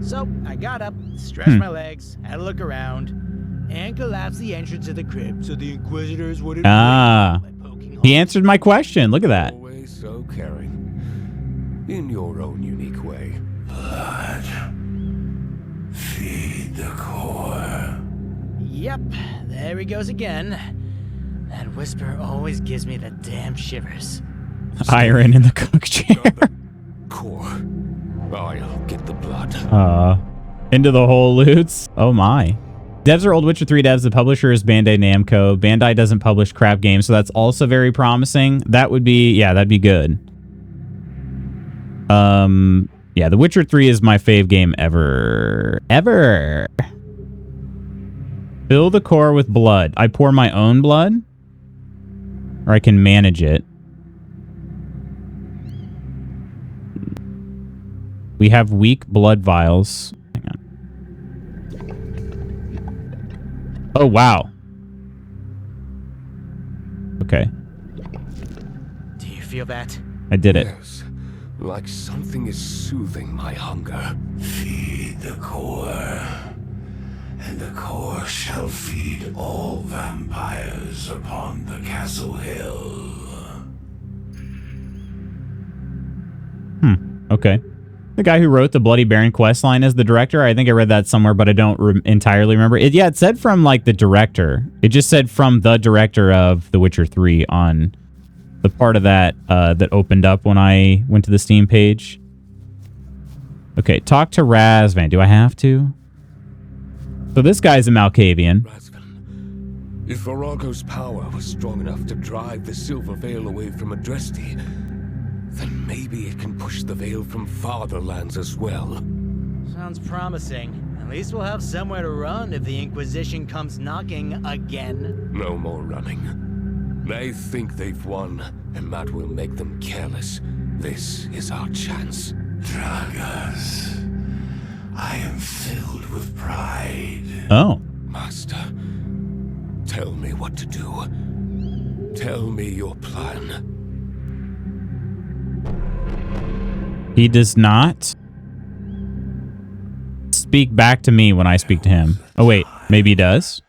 So I got up, stretched my legs, had a look around, and collapsed the entrance of the crypt so the Inquisitors wouldn't Ah. wake by poking He holes. answered my question. Look at that. Always so caring. In your own unique way. Blood. Feed the core. Yep, there he goes again. That whisper always gives me the damn shivers. Iron in the cook chair. Core. I'll get the blood. Into the hole, Loots. Oh my. Devs are old Witcher 3 devs. The publisher is Bandai Namco. Bandai doesn't publish crap games, so that's also very promising. That would be, yeah, that'd be good. Yeah, The Witcher 3 is my fave game ever. Ever. Fill the core with blood. I pour my own blood? Or I can manage it. We have weak blood vials. Hang on. Oh, wow. Okay. Do you feel that? I did it. Yes. Like something is soothing my hunger. Feed the core, and the core shall feed all vampires upon the castle hill. Okay. The guy who wrote the Bloody Baron questline is the director. I think I read that somewhere, but I don't entirely remember. Yeah, it said from, like, the director. It just said from the director of The Witcher 3 on the part of that that opened up when I went to the Steam page. Okay, talk to Razvan. Do I have to? So this guy's a Malkavian. Razvan, if Virago's power was strong enough to drive the Silver Veil away from Adresti, then maybe it can push the veil from farther lands as well. Sounds promising. At least we'll have somewhere to run if the Inquisition comes knocking again. No more running. They think they've won, and that will make them careless. This is our chance. Dragas, I am filled with pride. Oh. Master, tell me what to do. Tell me your plan. He does not speak back to me when I speak to him. Oh, wait. Maybe he does?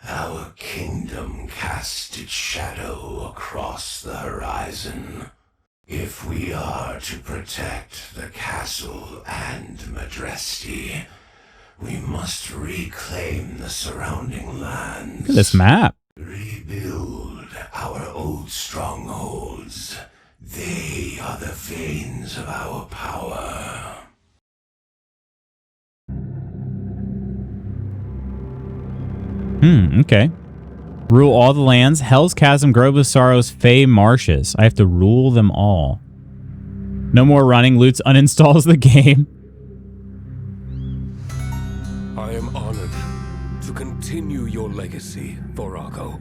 Our kingdom cast its shadow across the horizon. If we are to protect the castle and Madresti, we must reclaim the surrounding lands. Look at this map. Rebuild our old strongholds. They are the veins of our power. Okay. Rule all the lands. Hell's Chasm, Grove of Sorrows, Fey Marshes. I have to rule them all. No more running. Loots uninstalls the game. I am honored to continue your legacy, Virago.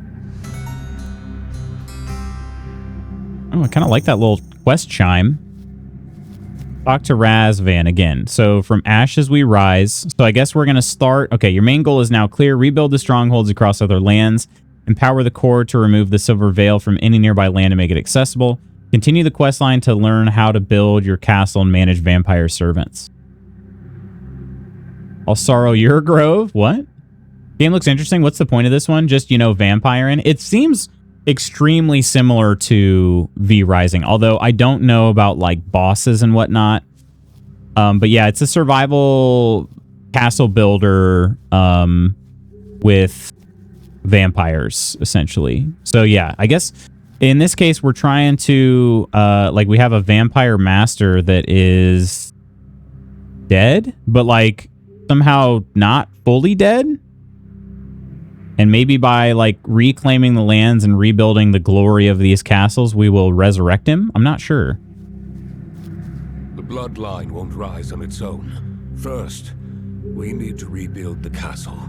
Oh, I kind of like that little quest chime. Talk to Razvan again. So from ashes we rise. So I guess we're going to start. Okay, your main goal is now clear. Rebuild the strongholds across other lands. Empower the core to remove the silver veil from any nearby land and make it accessible. Continue the quest line to learn how to build your castle and manage vampire servants. I'll sorrow your grove. What? Game looks interesting. What's the point of this one? Just, you know, vampiring. It seems extremely similar to V Rising, although I don't know about like bosses and whatnot. But yeah, it's a survival castle builder with vampires essentially. So yeah, I guess in this case we're trying to like we have a vampire master that is dead, but like somehow not fully dead. And maybe by like reclaiming the lands and rebuilding the glory of these castles, we will resurrect him. I'm not sure. The bloodline won't rise on its own. First, we need to rebuild the castle.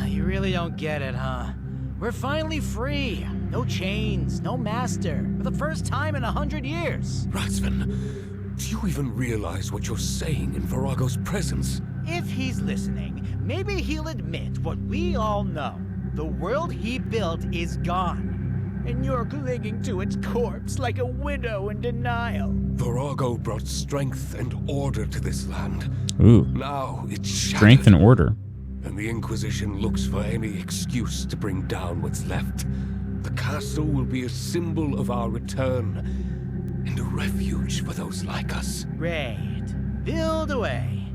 You really don't get it, huh? We're finally free. No chains, no master. For the first time in 100 years. Razvan, do you even realize what you're saying in Virago's presence? If he's listening, maybe he'll admit what we all know. The world he built is gone, and you're clinging to its corpse like a widow in denial. Virago brought strength and order to this land. Ooh. Now it's shattered, Strength and order. and the Inquisition looks for any excuse to bring down what's left. The castle will be a symbol of our return, and a refuge for those like us. Great. Build away.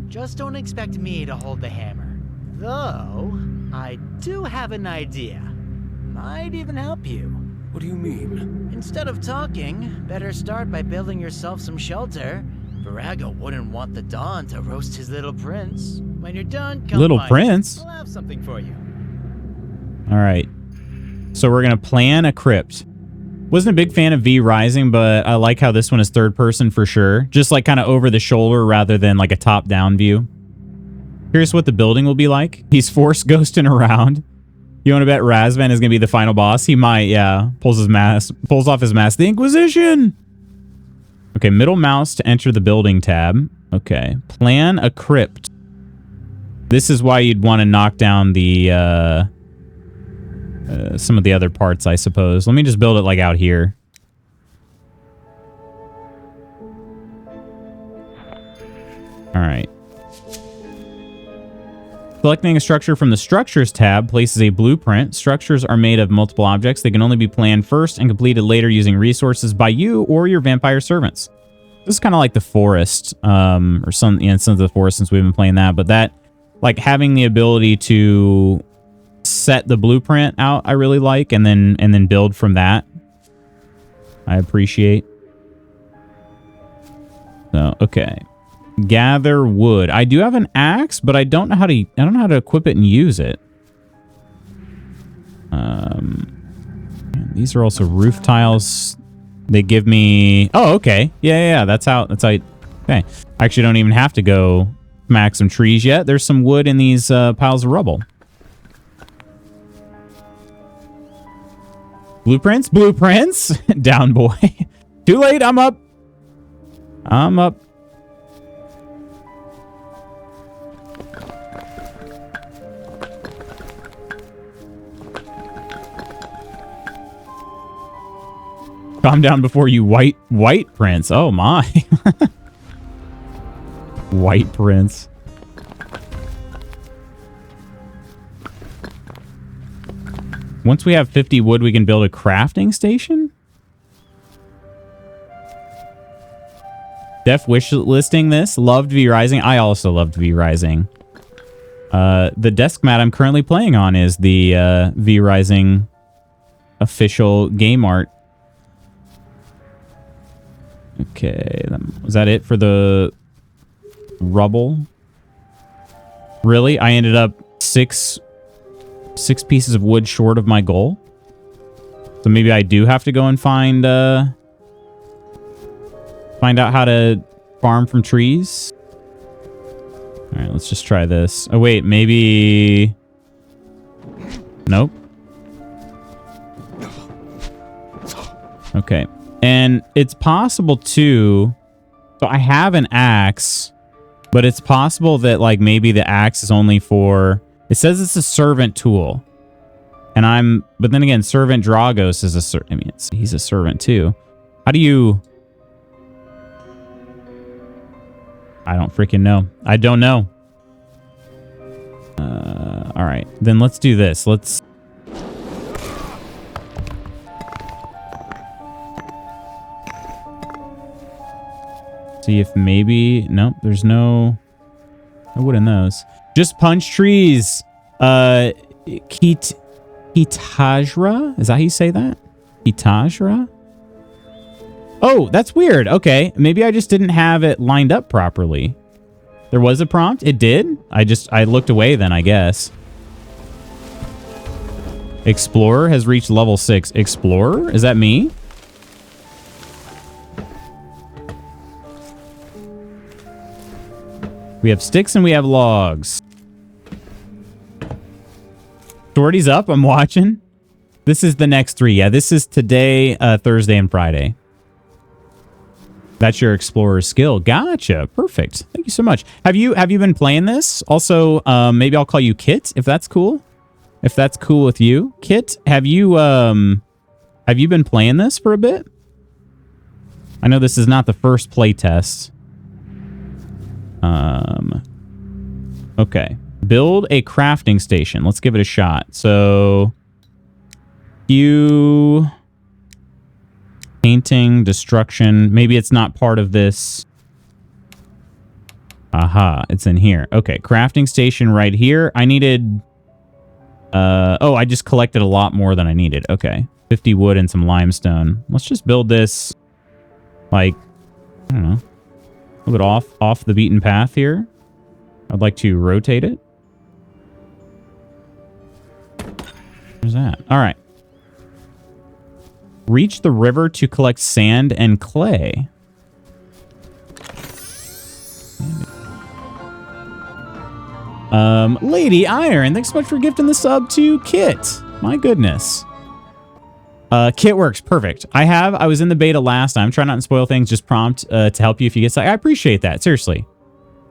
Just don't expect me to hold the hammer. Though, I do have an idea. Might even help you. What do you mean? Instead of talking, better start by building yourself some shelter. Virago wouldn't want the Dawn to roast his little prince. When you're done, come Little find prince? us. I'll have something for you. All right. So we're going to plan a crypt. Wasn't a big fan of V Rising, but I like how this one is third person for sure. Just like kind of over the shoulder rather than like a top down view. Here's what the building will be like. He's force ghosting around. You want to bet Razvan is going to be the final boss? He might, yeah. Pulls off his mask. The Inquisition! Okay, middle mouse to enter the building tab. Okay. Plan a crypt. This is why you'd want to knock down the, some of the other parts, I suppose. Let me just build it like out here. All right. Selecting a structure from the Structures tab places a blueprint. Structures are made of multiple objects. They can only be planned first and completed later using resources by you or your vampire servants. This is kind of like the forest, or some of the forest since we've been playing that. But that, like having the ability to set the blueprint out, I really like, and then build from that. I appreciate. So okay. Gather wood. I do have an axe, but I don't know how to equip it and use it. These are also roof tiles. They give me. Oh, okay. Yeah. That's how. Okay. I actually don't even have to go smack some trees yet. There's some wood in these piles of rubble. Blueprints. Down, boy. Too late. I'm up. Calm down before you white prince. Oh my. White prince. Once we have 50 wood, we can build a crafting station? Def wish listing this. Loved V Rising. I also loved V Rising. The desk mat I'm currently playing on is the V Rising official game art. Okay, was that it for the rubble? Really? I ended up six pieces of wood short of my goal. So maybe I do have to go and find out how to farm from trees. All right, let's just try this. Oh wait, maybe. Nope. Okay. And it's possible too. So I have an axe, but it's possible that like maybe the axe is only for, it says it's a servant tool. And but then again, Servant Dragos is a servant. I mean, he's a servant too. How do you, I don't freaking know. I don't know. All right, then let's do this. Let's see if maybe, nope, there's no wood in those. Just punch trees. Kitajra? Is that how you say that? Kitajra? Oh, that's weird. Okay, maybe I just didn't have it lined up properly. There was a prompt? It did? I looked away then, I guess. Explorer has reached level 6. Explorer? Is that me? We have sticks and we have logs. Shorty's up. I'm watching. This is the next 3. Yeah, this is today, Thursday, and Friday. That's your explorer skill. Gotcha. Perfect. Thank you so much. Have you been playing this? Also, maybe I'll call you Kit if that's cool. If that's cool with you, Kit. Have you been playing this for a bit? I know this is not the first playtest. Okay. Build a crafting station. Let's give it a shot. So, painting, destruction. Maybe it's not part of this. Aha, it's in here. Okay, crafting station right here. I needed... oh, I just collected a lot more than I needed. Okay, 50 wood and some limestone. Let's just build this, like, I don't know, a little bit off the beaten path here. I'd like to rotate it. Where's that? All right. Reach the river to collect sand and clay. Lady Iron, thanks so much for gifting the sub to Kit. My goodness. Kit works perfect. I was in the beta last time. Try not to spoil things. Just prompt to help you if you get stuck. I appreciate that. Seriously.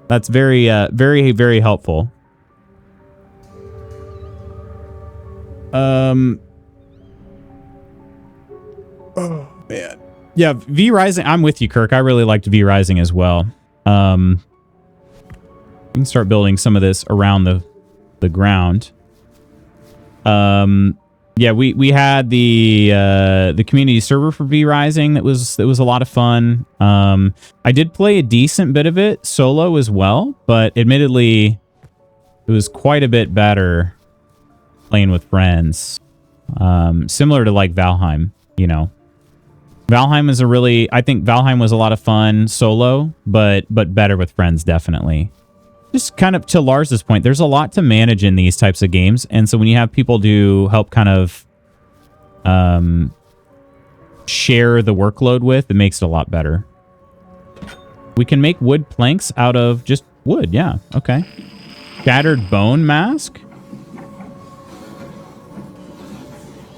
That's very, very, very helpful. Oh man. Yeah, V Rising. I'm with you, Kirk. I really liked V Rising as well. We can start building some of this around the ground. Yeah, we had the community server for V Rising that was a lot of fun. I did play a decent bit of it solo as well, but admittedly, it was quite a bit better playing with friends. Similar to like Valheim, you know. Valheim is I think Valheim was a lot of fun solo, but better with friends, definitely. Just kind of to Lars's point, there's a lot to manage in these types of games. And so when you have people to help kind of share the workload with, it makes it a lot better. We can make wood planks out of just wood. Yeah. Okay. Shattered bone mask.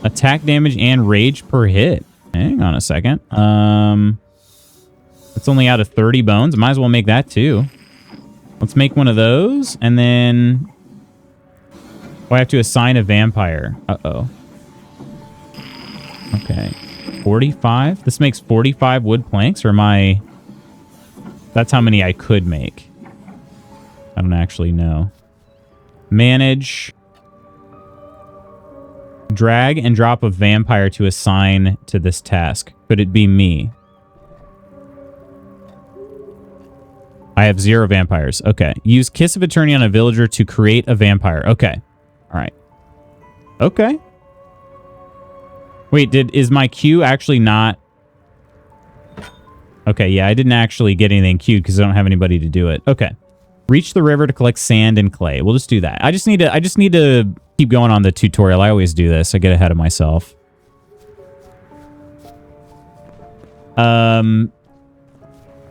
Attack damage and rage per hit. Hang on a second. It's only out of 30 bones. Might as well make that too. Let's make one of those, and then I have to assign a vampire. Uh-oh. Okay. 45? This makes 45 wood planks, or am I... That's how many I could make. I don't actually know. Manage. Drag and drop a vampire to assign to this task. Could it be me? I have 0 vampires. Okay. Use Kiss of Eternity on a villager to create a vampire. Okay. All right. Okay. Wait, is my queue actually not... Okay, yeah, I didn't actually get anything queued because I don't have anybody to do it. Okay. Reach the river to collect sand and clay. We'll just do that. I just need to keep going on the tutorial. I always do this. I get ahead of myself.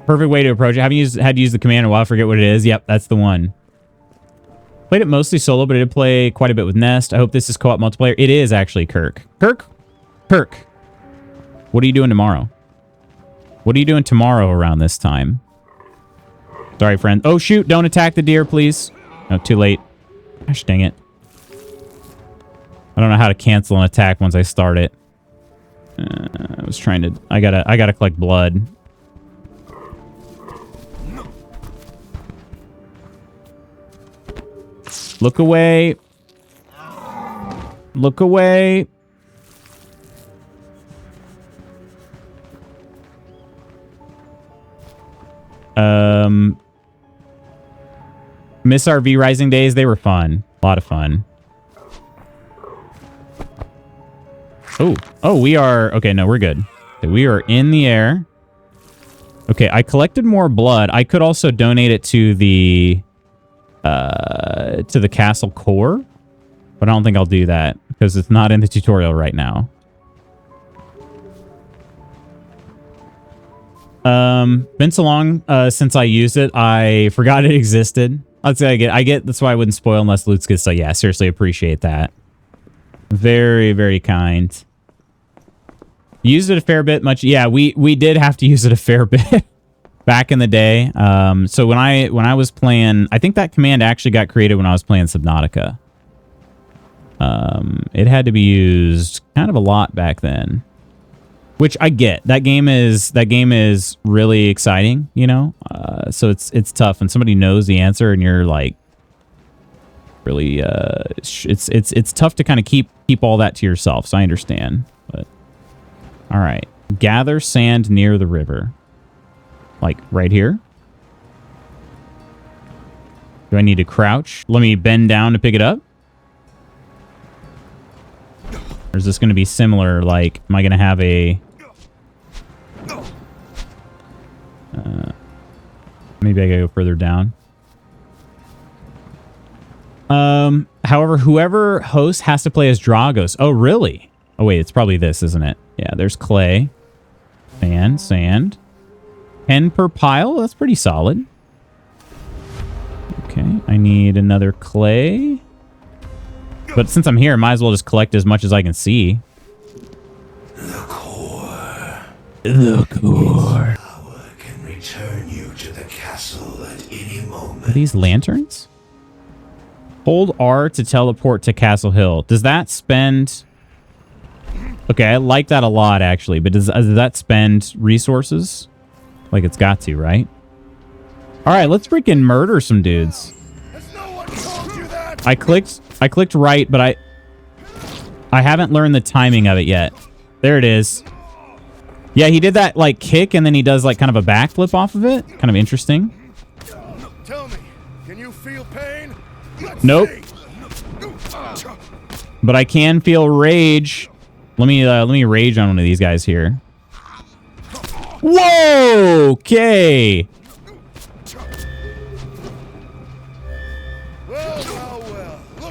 Perfect way to approach it. Haven't had to use the command in a while. I forget what it is. Yep, that's the one. Played it mostly solo, but I did play quite a bit with Nest. I hope this is co-op multiplayer. It is actually, Kirk. Kirk. What are you doing tomorrow? What are you doing tomorrow around this time? Sorry, friend. Oh, shoot. Don't attack the deer, please. No, too late. Gosh, dang it. I don't know how to cancel an attack once I start it. I was trying to... I gotta collect blood. Look away. Look away. Miss RV Rising days, they were fun. A lot of fun. Oh, we are... Okay, no, we're good. Okay, we are in the air. Okay, I collected more blood. I could also donate it to the castle core, but I don't think I'll do that because it's not in the tutorial right now. Been so long since I used it, I forgot it existed. I'd say I get that's why I wouldn't spoil unless loot's good. So yeah, seriously appreciate that. Very, very kind. Used it a fair bit. Yeah, we did have to use it a fair bit back in the day. So when I was playing, I think that command actually got created when I was playing Subnautica. It had to be used kind of a lot back then. Which I get. That game is really exciting, you know? So it's tough when somebody knows the answer and you're like really it's tough to kind of keep all that to yourself. So I understand. But all right. Gather sand near the river. Like right here. Do I need to crouch? Let me bend down to pick it up. Or is this going to be similar? Like, am I going to have a... maybe I gotta go further down. However, whoever hosts has to play as Dragos. Oh, really? Oh, wait, it's probably this, isn't it? Yeah, there's clay. Sand. 10 per pile? That's pretty solid. Okay, I need another clay. But since I'm here, I might as well just collect as much as I can see. The core. The core. Power can return you to the castle at any moment. Are these lanterns? Hold R to teleport to Castle Hill. Does that spend... Okay, I like that a lot, actually. But does that spend resources? Like it's got to, right? All right, let's freaking murder some dudes. I clicked right, but I haven't learned the timing of it yet. There it is. Yeah, he did that like kick and then he does like kind of a backflip off of it. Kind of interesting. Tell me, can you feel pain? Nope. But I can feel rage. Let me rage on one of these guys here. Whoa! Okay.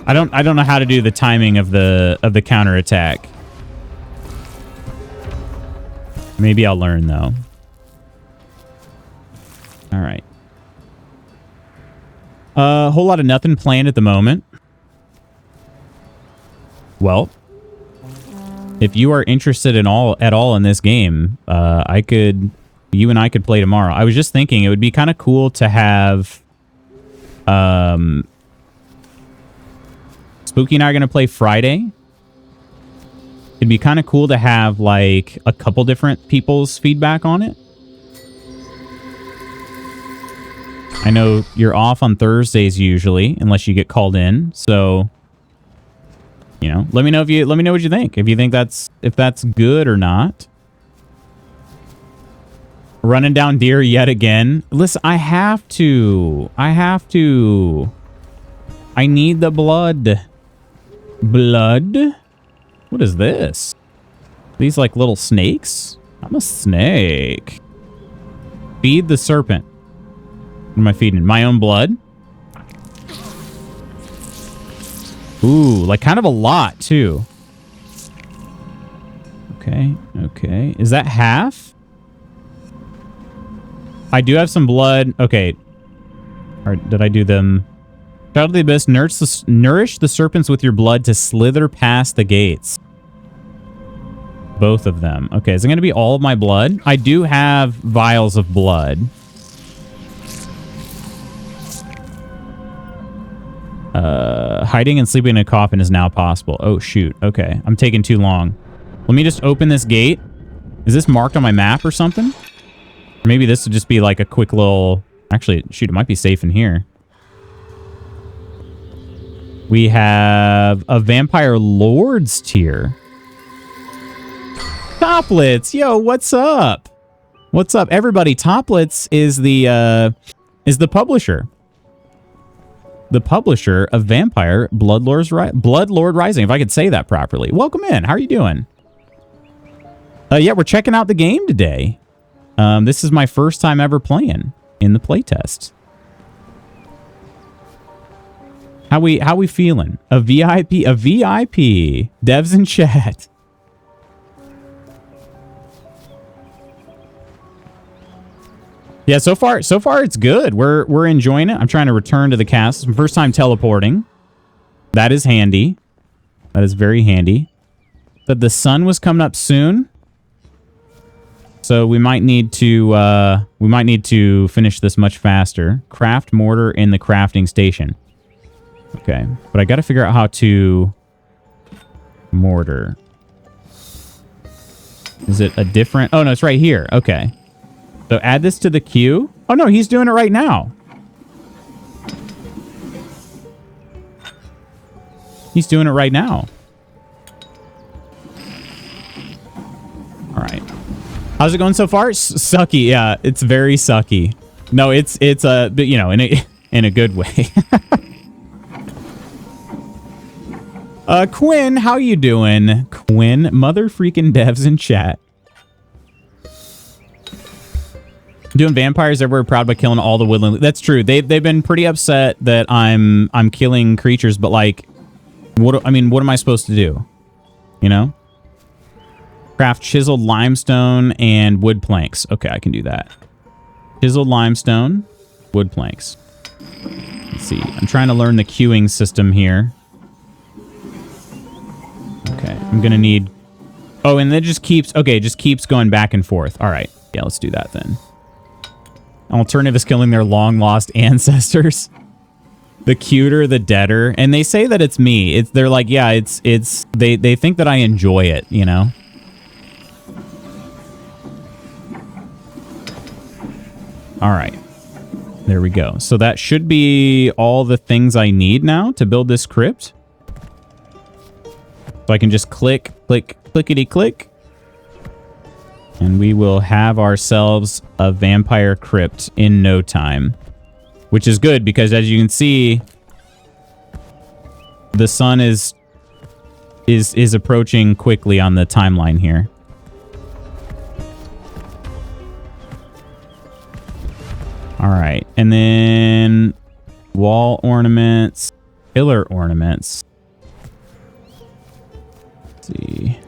I don't know how to do the timing of the counter attack. Maybe I'll learn though. All right. A whole lot of nothing planned at the moment. Well, if you are interested at all in this game, you and I could play tomorrow. I was just thinking it would be kind of cool to have Spooky and I are going to play Friday. It'd be kind of cool to have like a couple different people's feedback on it. I know you're off on Thursdays usually, unless you get called in. So, you know, let me know what you think. If you think if that's good or not. Running down deer yet again. Listen, I have to. I need the blood. Blood? What is this? These like little snakes? I'm a snake. Feed the serpent. What am I feeding? My own blood? Ooh, like kind of a lot too. Okay. Is that half? I do have some blood. Okay. Or did I do them? Child of the Abyss, nourish the serpents with your blood to slither past the gates. Both of them. Okay, is it going to be all of my blood? I do have vials of blood. Hiding and sleeping in a coffin is now possible. Oh, shoot. Okay, I'm taking too long. Let me just open this gate. Is this marked on my map or something? Or maybe this would just be like a quick little... Actually, shoot, it might be safe in here. We have a Vampire Lords tier. Toplets! Yo, what's up? What's up, everybody? Toplets is the publisher. The publisher of Vampire Bloodlord Rising, if I could say that properly. Welcome in. How are you doing? Yeah, we're checking out the game today. This is my first time ever playing in the playtest. How we feeling? A VIP. Devs in chat. Yeah, so far it's good. We're enjoying it. I'm trying to return to the castle. It's my first time teleporting. That is handy. That is very handy. But the sun was coming up soon. So we might need to finish this much faster. Craft mortar in the crafting station. Okay, but I got to figure out how to mortar. Is it a different? Oh no, it's right here. Okay. So add this to the queue. Oh no, he's doing it right now. He's doing it right now. All right. How's it going so far? Sucky. Yeah, it's very sucky. No, it's you know, in a good way. Quinn, how you doing? Quinn, mother freaking devs in chat. Doing vampires everywhere, proud by killing all the woodland. That's true. They've been pretty upset that I'm killing creatures, but like, what am I supposed to do? You know? Craft chiseled limestone and wood planks. Okay, I can do that. Chiseled limestone, wood planks. Let's see. I'm trying to learn the queuing system here. Okay, I'm gonna need... Oh, and it just keeps... Okay, it just keeps going back and forth. All right. Yeah, let's do that then. Alternative is killing their long-lost ancestors. The cuter, the deader. And they say that it's me. They're like, yeah, they think that I enjoy it, you know? All right. There we go. So that should be all the things I need now to build this crypt. So I can just click, clickety click. And we will have ourselves a vampire crypt in no time. Which is good because as you can see, the sun is approaching quickly on the timeline here. All right. And then wall ornaments, pillar ornaments. Let's see.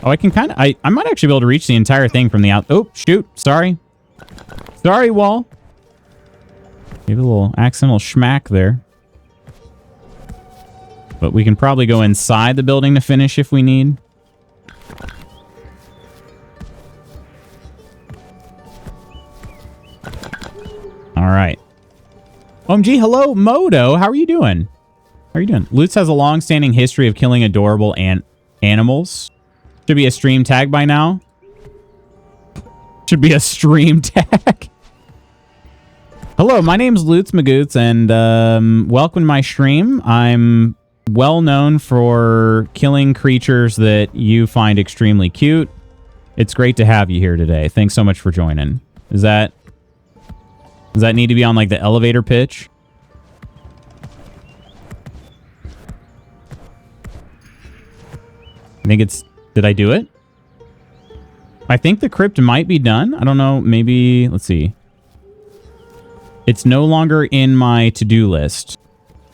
Oh, I can kind of... I might actually be able to reach the entire thing from the out... Oh, shoot. Sorry. Sorry, wall. Gave a little accidental schmack there. But we can probably go inside the building to finish if we need. All right. OMG, hello, Modo. How are you doing? How are you doing? Lutz has a long-standing history of killing adorable animals. Should be a stream tag by now. Should be a stream tag. Hello, my name's Lutz Magoots, and welcome to my stream. I'm well known for killing creatures that you find extremely cute. It's great to have you here today. Thanks so much for joining. Does that need to be on like the elevator pitch? I think it's... Did I do it? I think the crypt might be done. I don't know. Maybe... Let's see. It's no longer in my to-do list.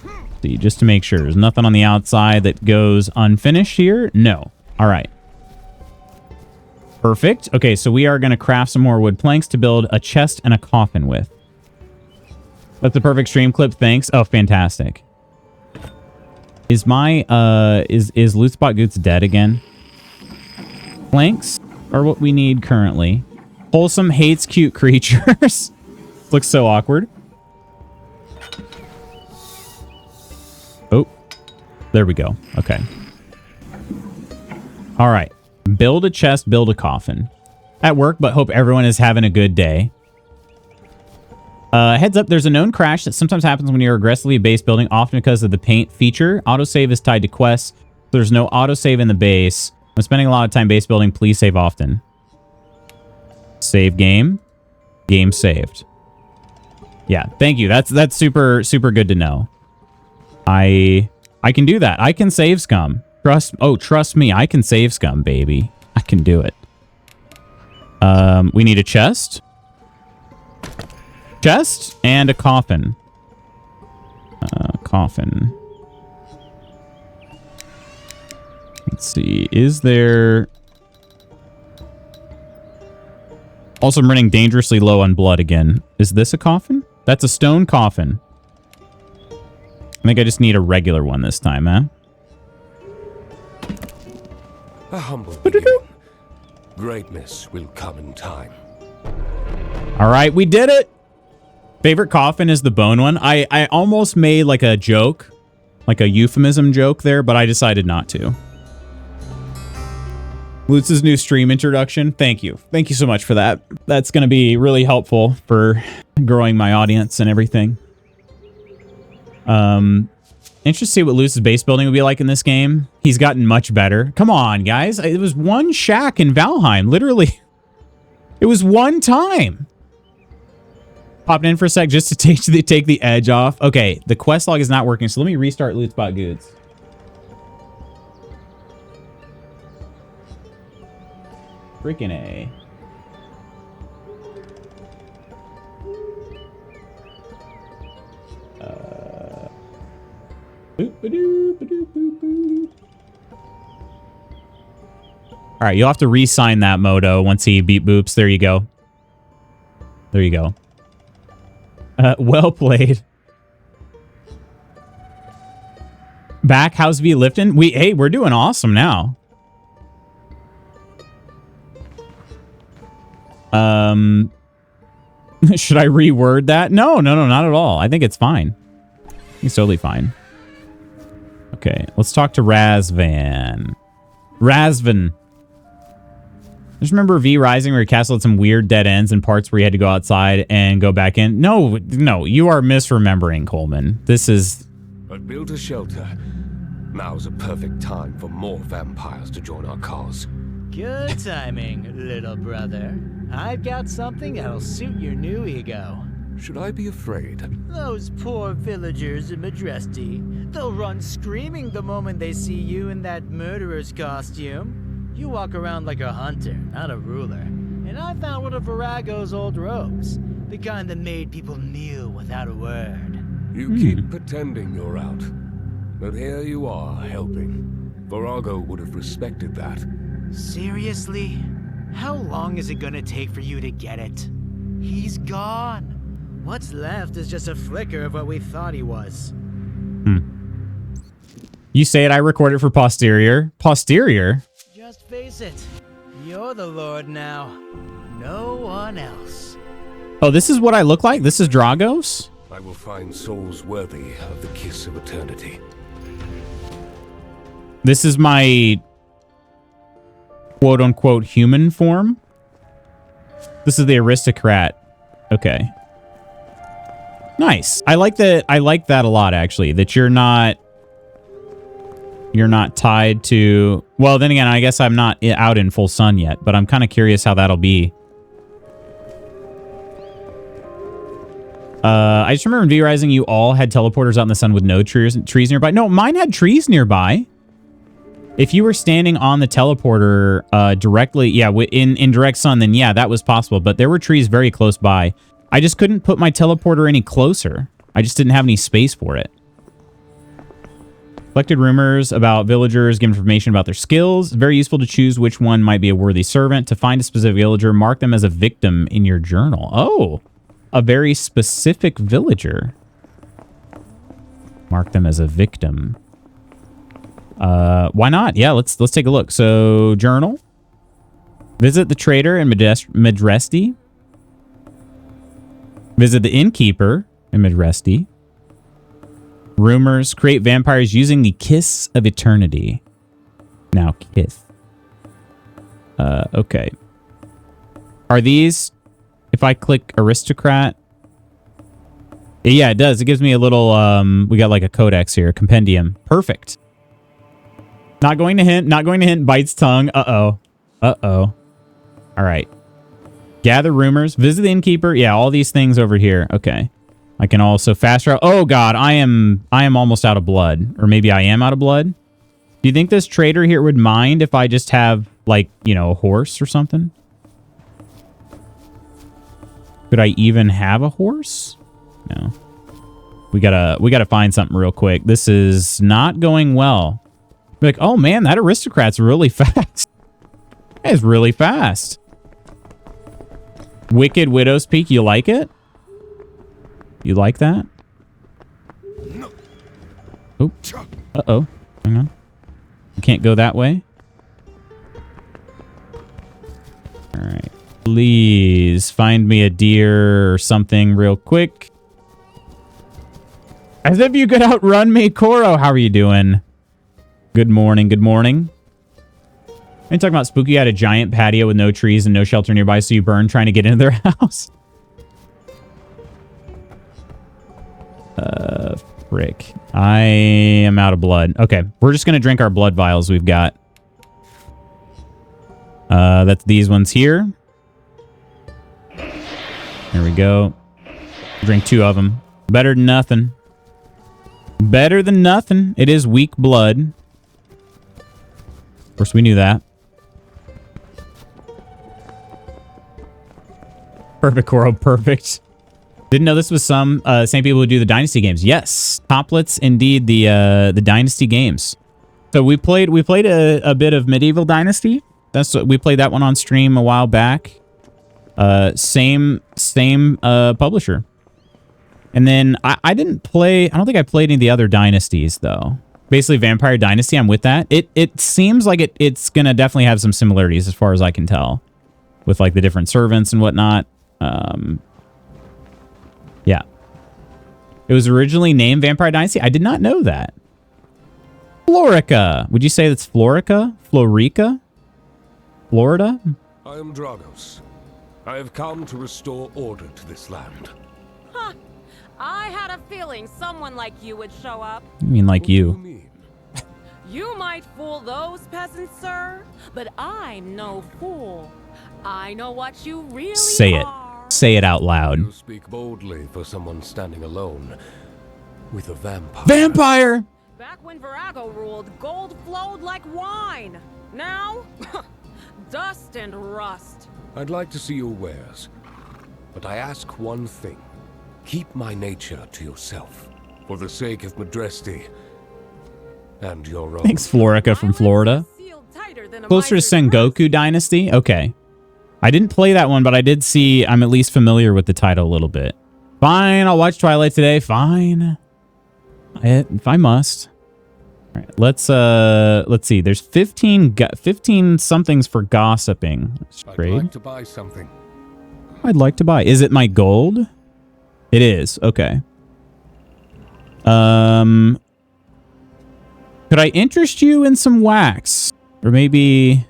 Let's see, just to make sure. There's nothing on the outside that goes unfinished here? No. All right. Perfect. Okay, so we are going to craft some more wood planks to build a chest and a coffin with. That's the perfect stream clip. Thanks. Oh, fantastic. Is my... is Lootspot Goots dead again? Planks are what we need currently. Wholesome hates cute creatures. Looks so awkward. Oh, there we go. Okay. All right. Build a chest, build a coffin. At work, but hope everyone is having a good day. Heads up, there's a known crash that sometimes happens when you're aggressively base building, often because of the paint feature. Autosave is tied to quests. There's no autosave in the base. When spending a lot of time base building, please save often. Save game. Game saved. Yeah, thank you. That's super good to know. I can do that. I can save scum. Trust me, I can save scum, baby. I can do it. We need a chest. Chest and a coffin. Coffin. Let's see. Is there... Also, I'm running dangerously low on blood again. Is this a coffin? That's a stone coffin. I think I just need a regular one this time, huh? A humble beginning. Greatness will come in time. All right, we did it. Favorite coffin is the bone one. I almost made like a joke, like a euphemism joke there, but I decided not to. Lutz's new stream introduction. Thank you. Thank you so much for that. That's going to be really helpful for growing my audience and everything. Interested to see what Lutz's base building would be like in this game. He's gotten much better. Come on, guys. It was one shack in Valheim. Literally. It was one time. Popping in for a sec just to take the edge off. Okay, the quest log is not working, so let me restart Lootspot Goods. Freaking A. All right, you'll have to re-sign that Moto once he beat boops. There you go. There you go. Well played. Back, how's V lifting? Hey, we're doing awesome now. Should I reword that? No, not at all. I think it's fine. It's totally fine. Okay, let's talk to Razvan. Razvan. Just remember V Rising where your castle had some weird dead ends and parts where you had to go outside and go back in? No, you are misremembering, Coleman. This is... I've built a shelter. Now's a perfect time for more vampires to join our cause. Good timing, little brother. I've got something that'll suit your new ego. Should I be afraid? Those poor villagers in Majesty. They'll run screaming the moment they see you in that murderer's costume. You walk around like a hunter, not a ruler. And I found one of Virago's old robes. The kind that made people kneel without a word. You keep pretending you're out. But here you are, helping. Virago would have respected that. Seriously? How long is it gonna take for you to get it? He's gone. What's left is just a flicker of what we thought he was. You say it, I record it for posterior. Posterior? Just face it. You're the Lord now. No one else. Oh, this is what I look like? This is Dragos? I will find souls worthy of the kiss of eternity. This is my quote-unquote human form? This is the aristocrat. Okay. Nice. I like that a lot, actually. That you're not tied to... Well, then again, I guess I'm not out in full sun yet, but I'm kind of curious how that'll be. I just remember in V Rising, you all had teleporters out in the sun with no trees nearby. No, mine had trees nearby. If you were standing on the teleporter directly, yeah, in direct sun, then yeah, that was possible. But there were trees very close by. I just couldn't put my teleporter any closer. I just didn't have any space for it. Collected rumors about villagers, give information about their skills. Very useful to choose which one might be a worthy servant. To find a specific villager, mark them as a victim in your journal. Oh, a very specific villager. Mark them as a victim. Why not? Yeah, let's take a look. So, journal. Visit the trader in Midresti. Visit the innkeeper in Midresti. Rumors. Create vampires using the Kiss of Eternity. Now, Kiss. Okay. Are these... If I click Aristocrat... Yeah, it does. It gives me a little... we got like a codex here. Compendium. Perfect. Not going to hint. Not going to hint. Bites tongue. Uh-oh. Uh-oh. All right. Gather rumors. Visit the innkeeper. Yeah, all these things over here. Okay. I can also fast travel. Oh, God. I am almost out of blood. Or maybe I am out of blood. Do you think this trader here would mind if I just have, like, you know, a horse or something? Could I even have a horse? No. We gotta find something real quick. This is not going well. Be like, oh man, that aristocrat's really fast. That is really fast. Wicked Widow's Peak, you like it? You like that? Oh. Uh-oh. Hang on. You can't go that way. All right. Please find me a deer or something real quick. As if you could outrun me. Koro, how are you doing? Good morning. Good morning. I'm talking about Spooky had a giant patio with no trees and no shelter nearby, so you burn trying to get into their house. Frick. I am out of blood. Okay, we're just going to drink our blood vials we've got. That's these ones here. There we go. Drink 2 of them. Better than nothing. Better than nothing. It is weak blood. Of course, we knew that. Perfect, Koro. Perfect. Didn't know this was some same people who do the Dynasty games. Yes, Toplets, indeed, the Dynasty games. So we played a bit of Medieval Dynasty. That's what we played that one on stream a while back. Same publisher. And then I didn't play. I don't think I played any of the other dynasties though. Basically, Vampire Dynasty. I'm with that. It seems like it's gonna definitely have some similarities as far as I can tell, with like the different servants and whatnot. Yeah. It was originally named Vampire Dynasty. I did not know that. Florica. Would you say that's Florica? Florica? Florida? I am Dragos. I have come to restore order to this land. Huh. I had a feeling someone like you would show up. I mean like What do you. mean? You might fool those peasants, sir, but I'm no fool. I know what you really Say it. are. Say it out loud. You speak boldly for someone standing alone with a vampire. Vampire! Back when Virago ruled, gold flowed like wine. Now, dust and rust. I'd like to see your wares, but I ask one thing. Keep my nature to yourself, for the sake of Madresti and your own. Thanks, Florica from Florida. Closer to Sengoku Dynasty? Okay. I didn't play that one, but I did see... I'm at least familiar with the title a little bit. Fine, I'll watch Twilight today. Fine. If I must. All right, let's see. There's 15 somethings for gossiping. I'd like to buy something. I'd like to buy. Is it my gold? It is. Okay. Could I interest you in some wax? Or maybe...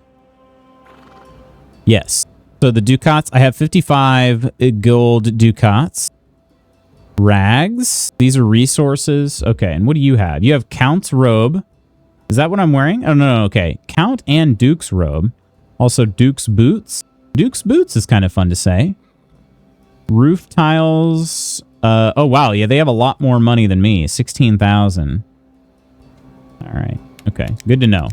Yes. So the ducats, I have 55 gold ducats. Rags. These are resources. Okay, and what do you have? You have Count's robe. Is that what I'm wearing? Oh, no, okay. Count and Duke's robe. Also Duke's boots. Duke's boots is kind of fun to say. Roof tiles. Oh, wow. Yeah, they have a lot more money than me. 16,000. All right. Okay, good to know.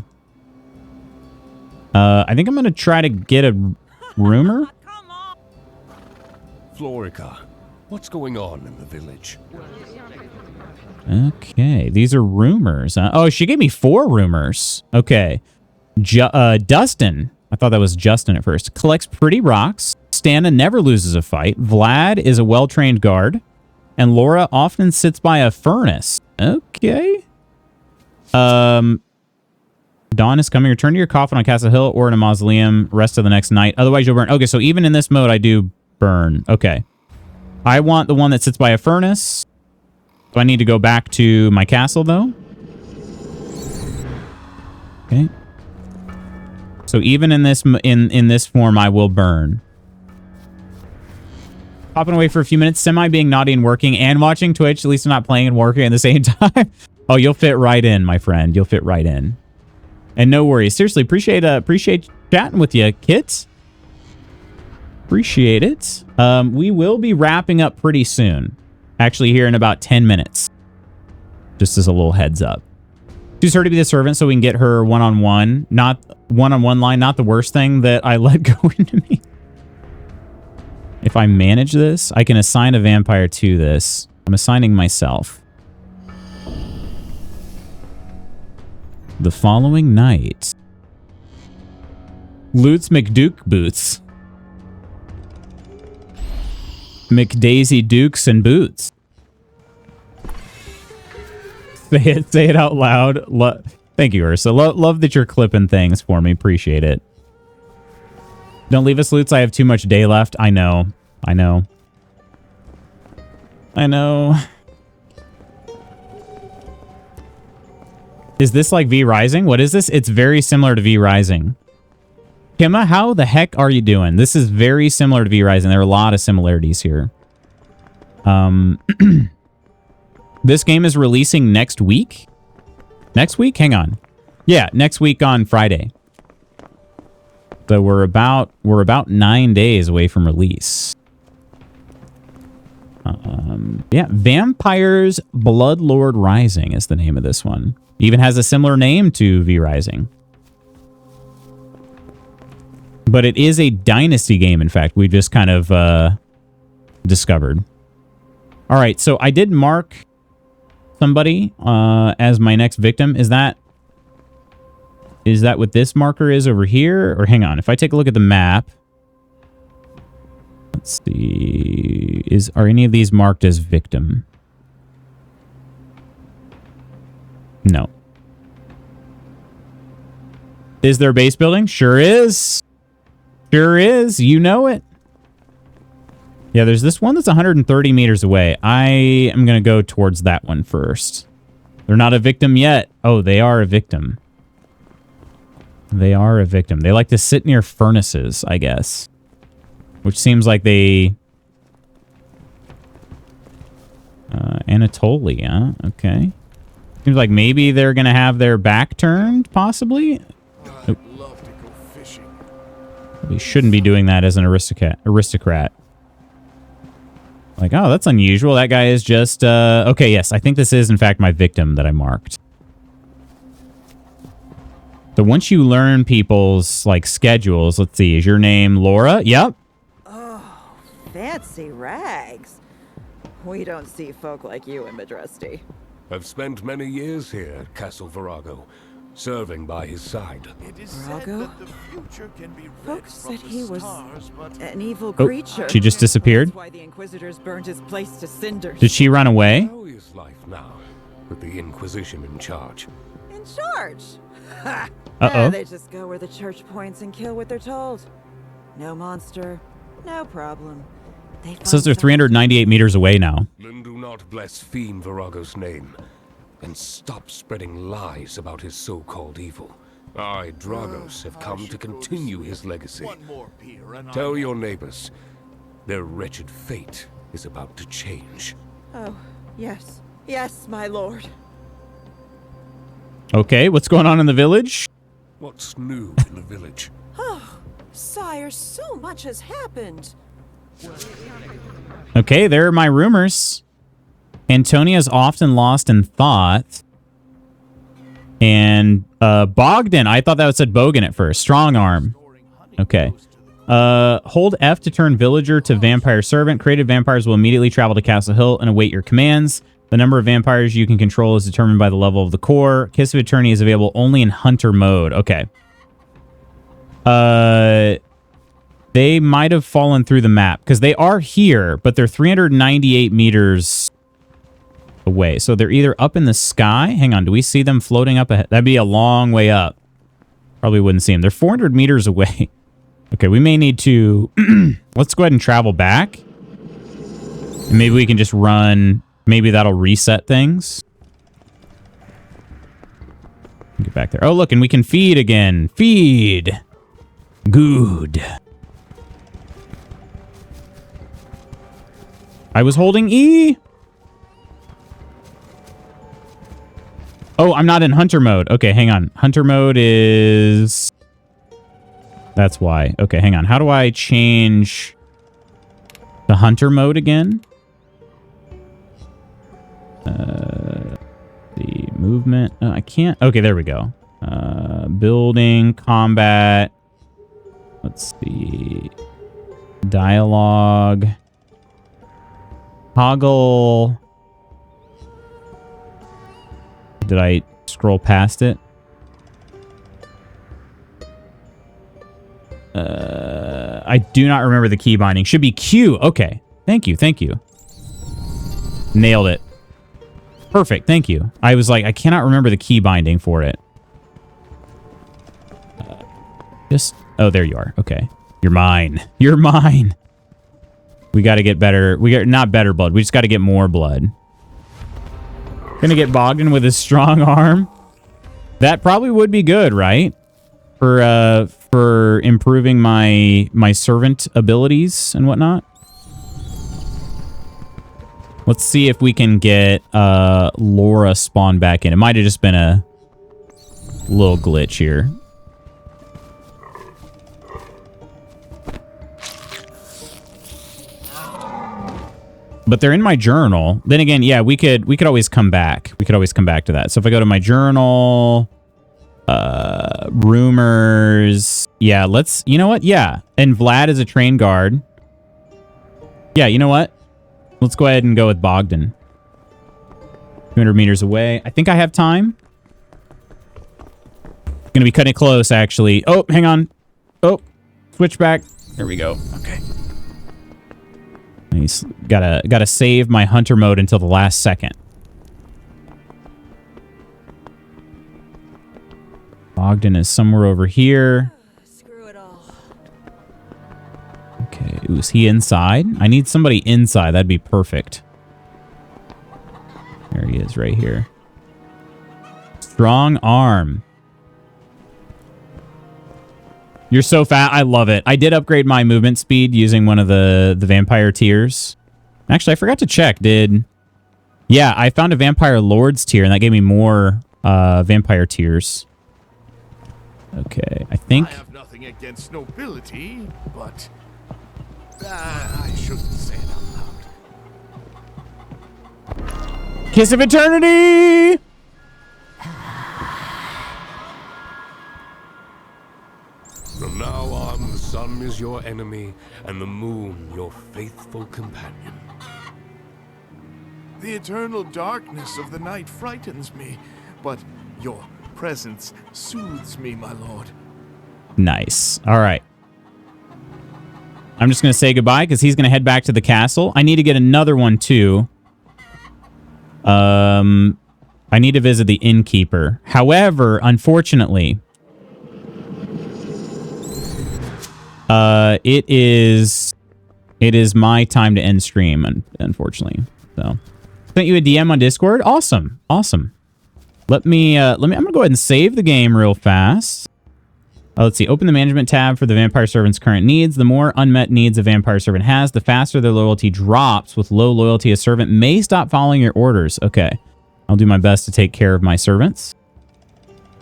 I think I'm going to try to get a rumor. Florica, what's going on in the village? Okay, these are rumors. Oh, she gave me 4 rumors. Okay. Dustin. I thought that was Justin at first. Collects pretty rocks. Stana never loses a fight. Vlad is a well-trained guard. And Laura often sits by a furnace. Okay. Dawn is coming. Return to your coffin on Castle Hill or in a mausoleum. Rest of the next night. Otherwise, you'll burn. Okay, so even in this mode, I do burn. Okay. I want the one that sits by a furnace. Do I need to go back to my castle, though? Okay. So even in this in this form, I will burn. Popping away for a few minutes, semi being naughty and working, and watching Twitch. At least I'm not playing and working at the same time. Oh, you'll fit right in, my friend. You'll fit right in. And no worries. Seriously, appreciate chatting with you, Kit. Appreciate it. We will be wrapping up pretty soon. Actually, here in about 10 minutes. Just as a little heads up. Choose her to be the servant so we can get her one-on-one. Not one-on-one line, not the worst thing that I let go into me. If I manage this, I can assign a vampire to this. I'm assigning myself. The following night. Lutz McDuke boots. McDaisy Dukes and boots. Say it out loud. Thank you, Ursa. Love that you're clipping things for me. Appreciate it. Don't leave us, Lutz. I have too much day left. I know. I know. I know. Is this like V Rising? What is this? It's very similar to V Rising. Kimma, how the heck are you doing? This is very similar to V Rising. There are a lot of similarities here. This game is releasing next week. Next week? Hang on. Yeah, next week on Friday. So we're about 9 days away from release. Yeah, Vampires Bloodlord Rising is the name of this one. Even has a similar name to V Rising. But it is a dynasty game, in fact. We just kind of discovered. All right, so I did mark somebody as my next victim. Is that what this marker is over here? Or hang on, if I take a look at the map. Let's see. Are any of these marked as victim? No. Is there a base building? Sure is. Sure is. You know it. Yeah, there's this one that's 130 meters away. I am going to go towards that one first. They're not a victim yet. Oh, they are a victim. They are a victim. They like to sit near furnaces, I guess. Which seems like they... Anatolia. Okay. Seems like maybe they're going to have their back turned, possibly. I'd love to go fishing. They shouldn't be doing that as an aristocrat. Like, oh, that's unusual. That guy is just... okay, yes. I think this is, in fact, my victim that I marked. So once you learn people's, like, schedules... Let's see. Is your name Laura? Yep. Oh, fancy rags. We don't see folk like you in Madresti. I've spent many years here at Castle Virago, serving by his side. It is Virago? said that the future can be read Folks from said the he was stars, but an evil Oh, creature. she just disappeared. That's why the Inquisitors burned his place to cinders. Did she run away? How is life now, with the Inquisition in charge? In charge? Ha! Uh-oh. They just go where the church points and kill what they're told. No monster, no problem. It says they're 398 meters away now. Then do not blaspheme Virago's name, and stop spreading lies about his so-called evil. I, Dragos, have come to continue his legacy. one more beer and Tell your neighbors, their wretched fate is about to change. Oh, yes. Yes, my lord. Okay, what's going on in the village? What's new in the village? Oh, sire, so much has happened. Okay, there are my rumors. Antonia's often lost in thought. And Bogdan, I thought that said Bogan at first. Strong arm. Okay. Hold F to turn villager to vampire servant. Created vampires will immediately travel to Castle Hill and await your commands. The number of vampires you can control is determined by the level of the core. Kiss of Eternity is available only in hunter mode. Okay. They might have fallen through the map because they are here, but they're 398 meters away. So they're either up in the sky. Hang on. Do we see them floating up ahead? That'd be a long way up. Probably wouldn't see him. They're 400 meters away. Okay, we may need to... Let's go ahead and travel back. And maybe we can just run... Maybe that'll reset things. Get back there. Oh, look, and we can feed again. Feed. Good. I was holding E. Oh, I'm not in hunter mode. Okay, hang on. Hunter mode is... That's why. Okay, hang on. How do I change the hunter mode again? The movement. Oh, I can't. Okay, there we go. Building, combat. Let's see. Dialogue. Toggle. Did I scroll past it? I do not remember the key binding. Should be Q. Okay. Thank you. Thank you. Nailed it. Perfect. Thank you. I was like, I cannot remember the key binding for it. Oh, there you are. Okay. You're mine. You're mine. We got to get better. We got not better blood. We just got to get more blood. Gonna get Bogdan with his strong arm. That probably would be good, right? For improving my servant abilities and whatnot. Let's see if we can get Laura spawned back in. It might have just been a little glitch here. But they're in my journal. Then again, yeah, we could always come back. We could always come back to that. So if I go to my journal, rumors, yeah, let's, you know what? Yeah. And Vlad is a trained guard. Yeah, you know what? Let's go ahead and go with Bogdan. 200 meters away. I think I have time. Gonna be cutting it close, actually. Oh, hang on. Oh, switch back. There we go. Okay. He's gotta save my hunter mode until the last second. Bogdan is somewhere over here. Screw it all. Okay, is he inside? I need somebody inside. That'd be perfect. There he is, right here. Strong arm. You're so fat. I love it. I did upgrade my movement speed using one of the vampire tiers. Actually, I forgot to check. Yeah, I found a vampire lords tier, and that gave me more vampire tiers. Okay, I think... I have nothing against nobility, but... I shouldn't say it out loud. Kiss of Eternity! From now on, the sun is your enemy, and the moon your faithful companion. The eternal darkness of the night frightens me, but your presence soothes me, my lord. Nice. All right. I'm just going to say goodbye because he's going to head back to the castle. I need to get another one, too. I need to visit the innkeeper. However, unfortunately... It is my time to end stream, unfortunately. So, sent you a DM on Discord. Awesome, awesome. I'm gonna go ahead and save the game real fast. Let's see. Open the management tab for the vampire servant's current needs. The more unmet needs a vampire servant has, the faster their loyalty drops. With low loyalty, a servant may stop following your orders. Okay, I'll do my best to take care of my servants.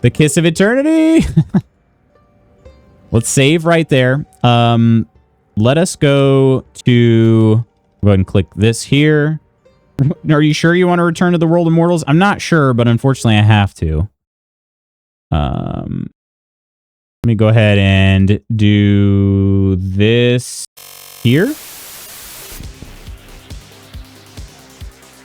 The Kiss of Eternity. Let's save right there. Let us go to... Go ahead and click this here. Are you sure you want to return to the world of mortals? I'm not sure, but unfortunately I have to. Let me go ahead and do this here.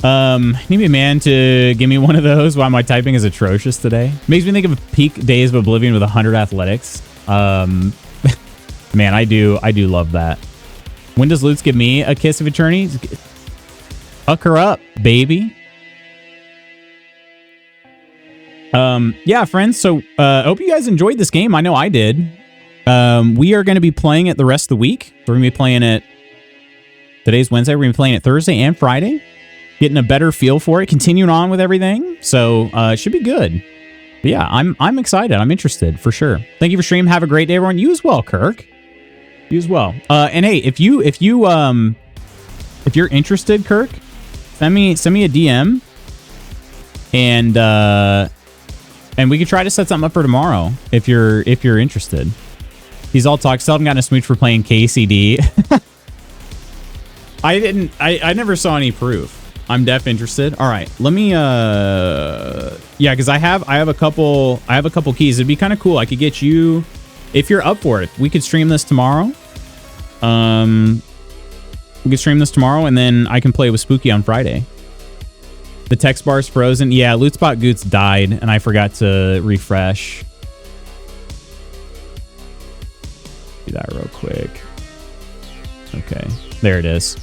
Need a man to give me one of those. Why my typing is atrocious today. Makes me think of peak Days of Oblivion with 100 athletics. Man, I do love that. When does Lutz give me a Kiss of Eternity? Hook her up, baby. Yeah, friends. So I hope you guys enjoyed this game. I know I did. We are going to be playing it the rest of the week. We're going to be playing it. Today's Wednesday. We're going to be playing it Thursday and Friday. Getting a better feel for it. Continuing on with everything. So it should be good. But yeah, I'm excited. I'm interested for sure. Thank you for stream. Have a great day, everyone. You as well, Kirk. You as well. And hey, if you're interested, Kirk, send me a DM, and we could try to set something up for tomorrow if you're interested. He's all talk. Still haven't gotten a smooch for playing KCD. I never saw any proof. I'm def interested. All right, let me yeah, because I have a couple keys. It'd be kind of cool. I could get you, if you're up for it, we could stream this tomorrow. We could stream this tomorrow, and then I can play with Spooky on Friday. The text bar's frozen. Yeah, Lootspot Goots died, and I forgot to refresh. Do that real quick. Okay, there it is.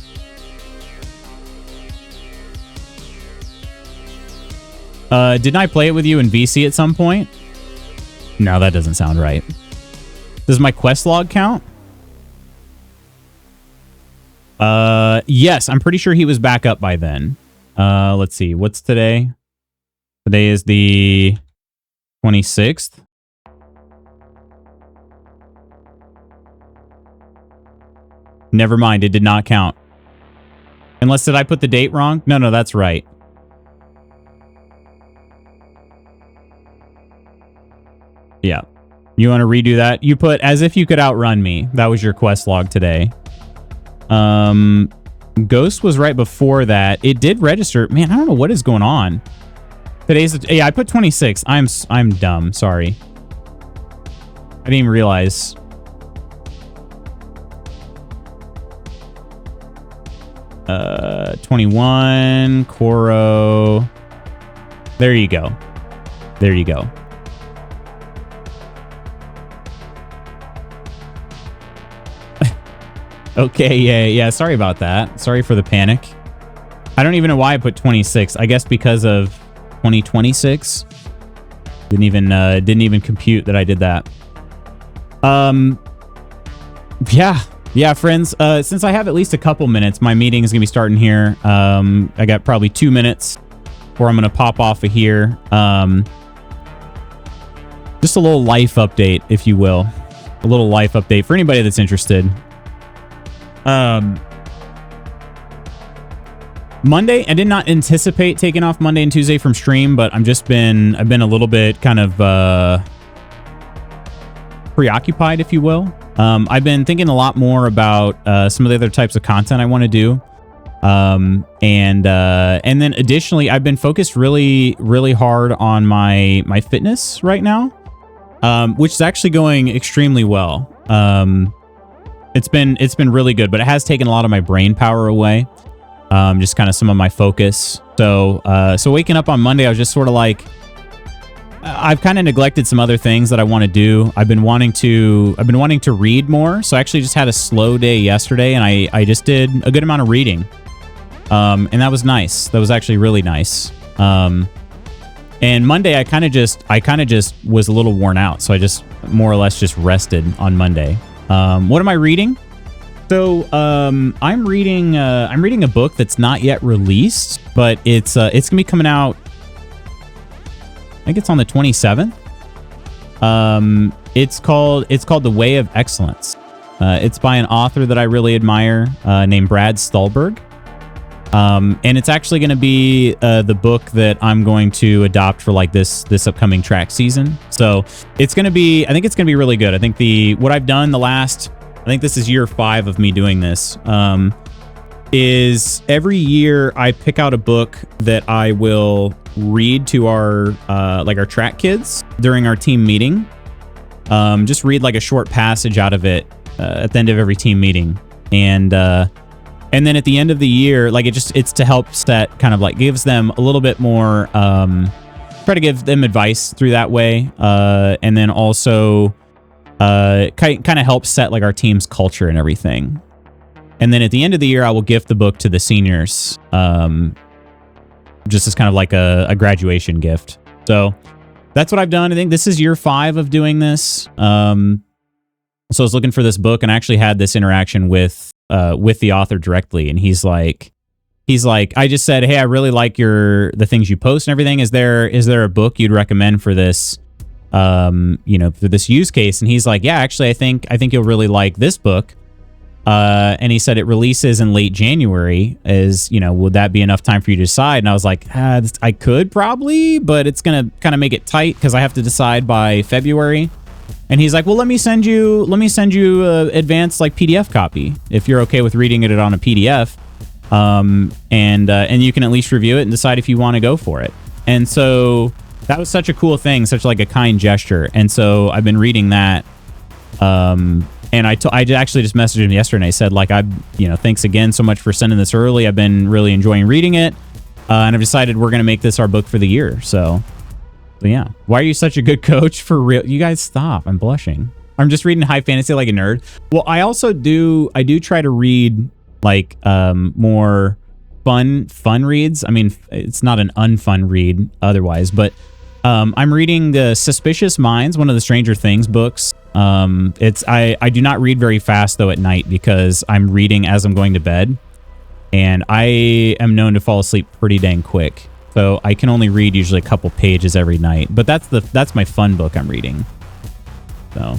Didn't I play it with you in VC at some point? No, that doesn't sound right. Does my quest log count? Yes, I'm pretty sure he was back up by then. Let's see. What's today? Today is the 26th. Never mind, it did not count. Unless, did I put the date wrong? No, that's right. Yeah. You want to redo that? You put as if you could outrun me. That was your quest log today. Ghost was right before that. It did register. Man, I don't know what is going on. Today's, yeah, I put 26. I'm dumb. Sorry. I didn't even realize. Uh, 21 Koro. There you go. There you go. Okay, yeah. Sorry about that. Sorry for the panic. I don't even know why I put 26. I guess because of 2026. Didn't even compute that I did that. Yeah, friends. Since I have at least a couple minutes, my meeting is gonna be starting here. I got probably 2 minutes before I'm gonna pop off of here. Just a little life update, if you will. A little life update for anybody that's interested. Monday, I did not anticipate taking off Monday and Tuesday from stream, but I've been a little bit kind of preoccupied, if you will. I've been thinking a lot more about some of the other types of content I want to do. And then additionally, I've been focused really, really hard on my fitness right now, which is actually going extremely well. It's been really good, but it has taken a lot of my brain power away. Just kind of some of my focus. So waking up on Monday, I was just sort of like, I've kind of neglected some other things that I want to do. I've been wanting to read more. So I actually just had a slow day yesterday, and I just did a good amount of reading. And that was nice. That was actually really nice. And Monday, I kind of just was a little worn out. So I just more or less just rested on Monday. What am I reading? So I'm reading a book that's not yet released, but it's gonna be coming out. I think it's on the 27th. It's called The Way of Excellence. It's by an author that I really admire, named Brad Stulberg. And it's actually going to be the book that I'm going to adopt for like this upcoming track season. So it's going to be, I think it's going to be really good. I think what I've done I think this is year 5 of me doing this, is every year I pick out a book that I will read to our track kids during our team meeting. Just read like a short passage out of it at the end of every team meeting. And then at the end of the year, like it's to help set kind of like gives them a little bit more, try to give them advice through that way. And then also kind of help set like our team's culture and everything. And then at the end of the year, I will gift the book to the seniors, just as kind of like a graduation gift. So that's what I've done. I think this is year 5 of doing this. So I was looking for this book and I actually had this interaction with the author directly. And he's like, I just said, hey, I really like the things you post and everything. Is there a book you'd recommend for this, you know, for this use case? And he's like, yeah, actually, I think you'll really like this book. And he said it releases in late January. You know, would that be enough time for you to decide? And I was like, I could probably, but it's going to kind of make it tight because I have to decide by February. And he's like, well, let me send you advanced like PDF copy if you're okay with reading it on a PDF. And you can at least review it and decide if you want to go for it. And so that was such a cool thing, such like a kind gesture. And so I've been reading that. And I actually just messaged him yesterday and I said, like, you know, thanks again so much for sending this early. I've been really enjoying reading it. And I've decided we're going to make this our book for the year. So yeah. Why are you such a good coach for real? You guys stop. I'm blushing. I'm just reading high fantasy like a nerd. Well, I do try to read like, more fun reads. I mean, it's not an unfun read otherwise, but, I'm reading the Suspicious Minds, one of the Stranger Things books. I do not read very fast though at night because I'm reading as I'm going to bed and I am known to fall asleep pretty dang quick. So I can only read usually a couple pages every night, but that's my fun book I'm reading. So,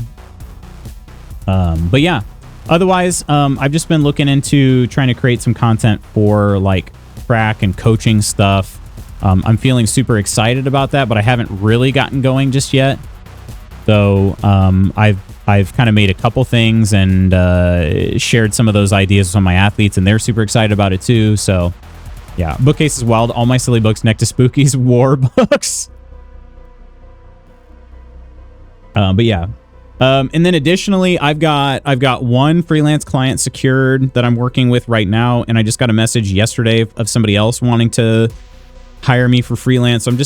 but yeah, otherwise, I've just been looking into trying to create some content for like track and coaching stuff. I'm feeling super excited about that, but I haven't really gotten going just yet. So I've kind of made a couple things and shared some of those ideas with some of my athletes, and they're super excited about it too. So yeah, bookcase is wild. All my silly books next to Spooky's war books. But yeah. And then additionally, I've got one freelance client secured that I'm working with right now, and I just got a message yesterday of somebody else wanting to hire me for freelance. So I'm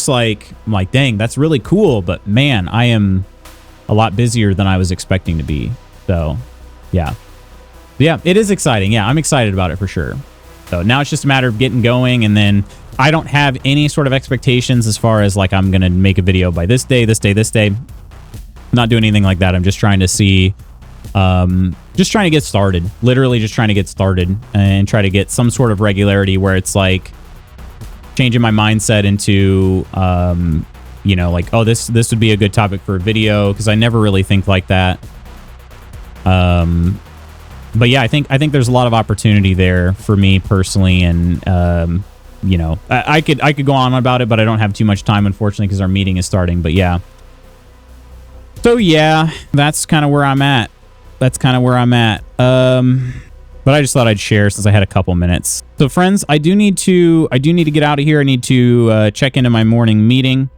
like, dang, that's really cool, but man, I am a lot busier than I was expecting to be. So yeah, it is exciting. Yeah, I'm excited about it for sure. So now it's just a matter of getting going, and then I don't have any sort of expectations as far as like I'm gonna make a video by this day. Not doing anything like that. I'm just trying to see, just trying to get started. Literally just trying to get started and try to get some sort of regularity where it's like changing my mindset into, you know, like, oh, this would be a good topic for a video, because I never really think like that. But yeah, I think there's a lot of opportunity there for me personally, and you know, I could go on about it, but I don't have too much time, unfortunately, because our meeting is starting. But yeah, so yeah, that's kind of where I'm at. But I just thought I'd share since I had a couple minutes. So friends, I do need to get out of here. I need to check into my morning meeting.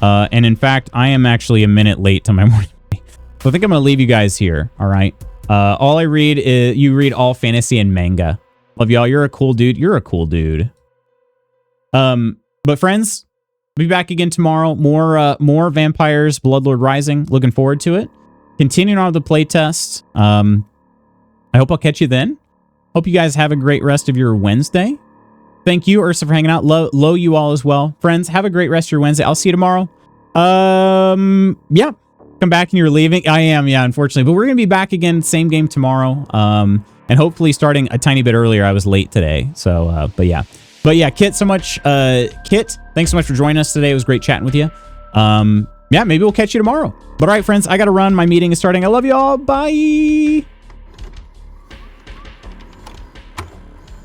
And in fact, I am actually a minute late to my morning meeting. So I think I'm going to leave you guys here. All right. All I read is, you read all fantasy and manga. Love y'all. You're a cool dude. You're a cool dude. But friends, I'll be back again tomorrow. More Vampires, Bloodlord Rising. Looking forward to it. Continuing on with the playtest. I hope I'll catch you then. Hope you guys have a great rest of your Wednesday. Thank you, Ursa, for hanging out. Low you all as well. Friends, have a great rest of your Wednesday. I'll see you tomorrow. Yeah. Come back and you're leaving. I am, yeah, unfortunately. But we're going to be back again, same game tomorrow. And hopefully starting a tiny bit earlier. I was late today. So, but yeah. Kit, Kit, thanks so much for joining us today. It was great chatting with you. Yeah, maybe we'll catch you tomorrow. But all right, friends, I got to run. My meeting is starting. I love you all. Bye.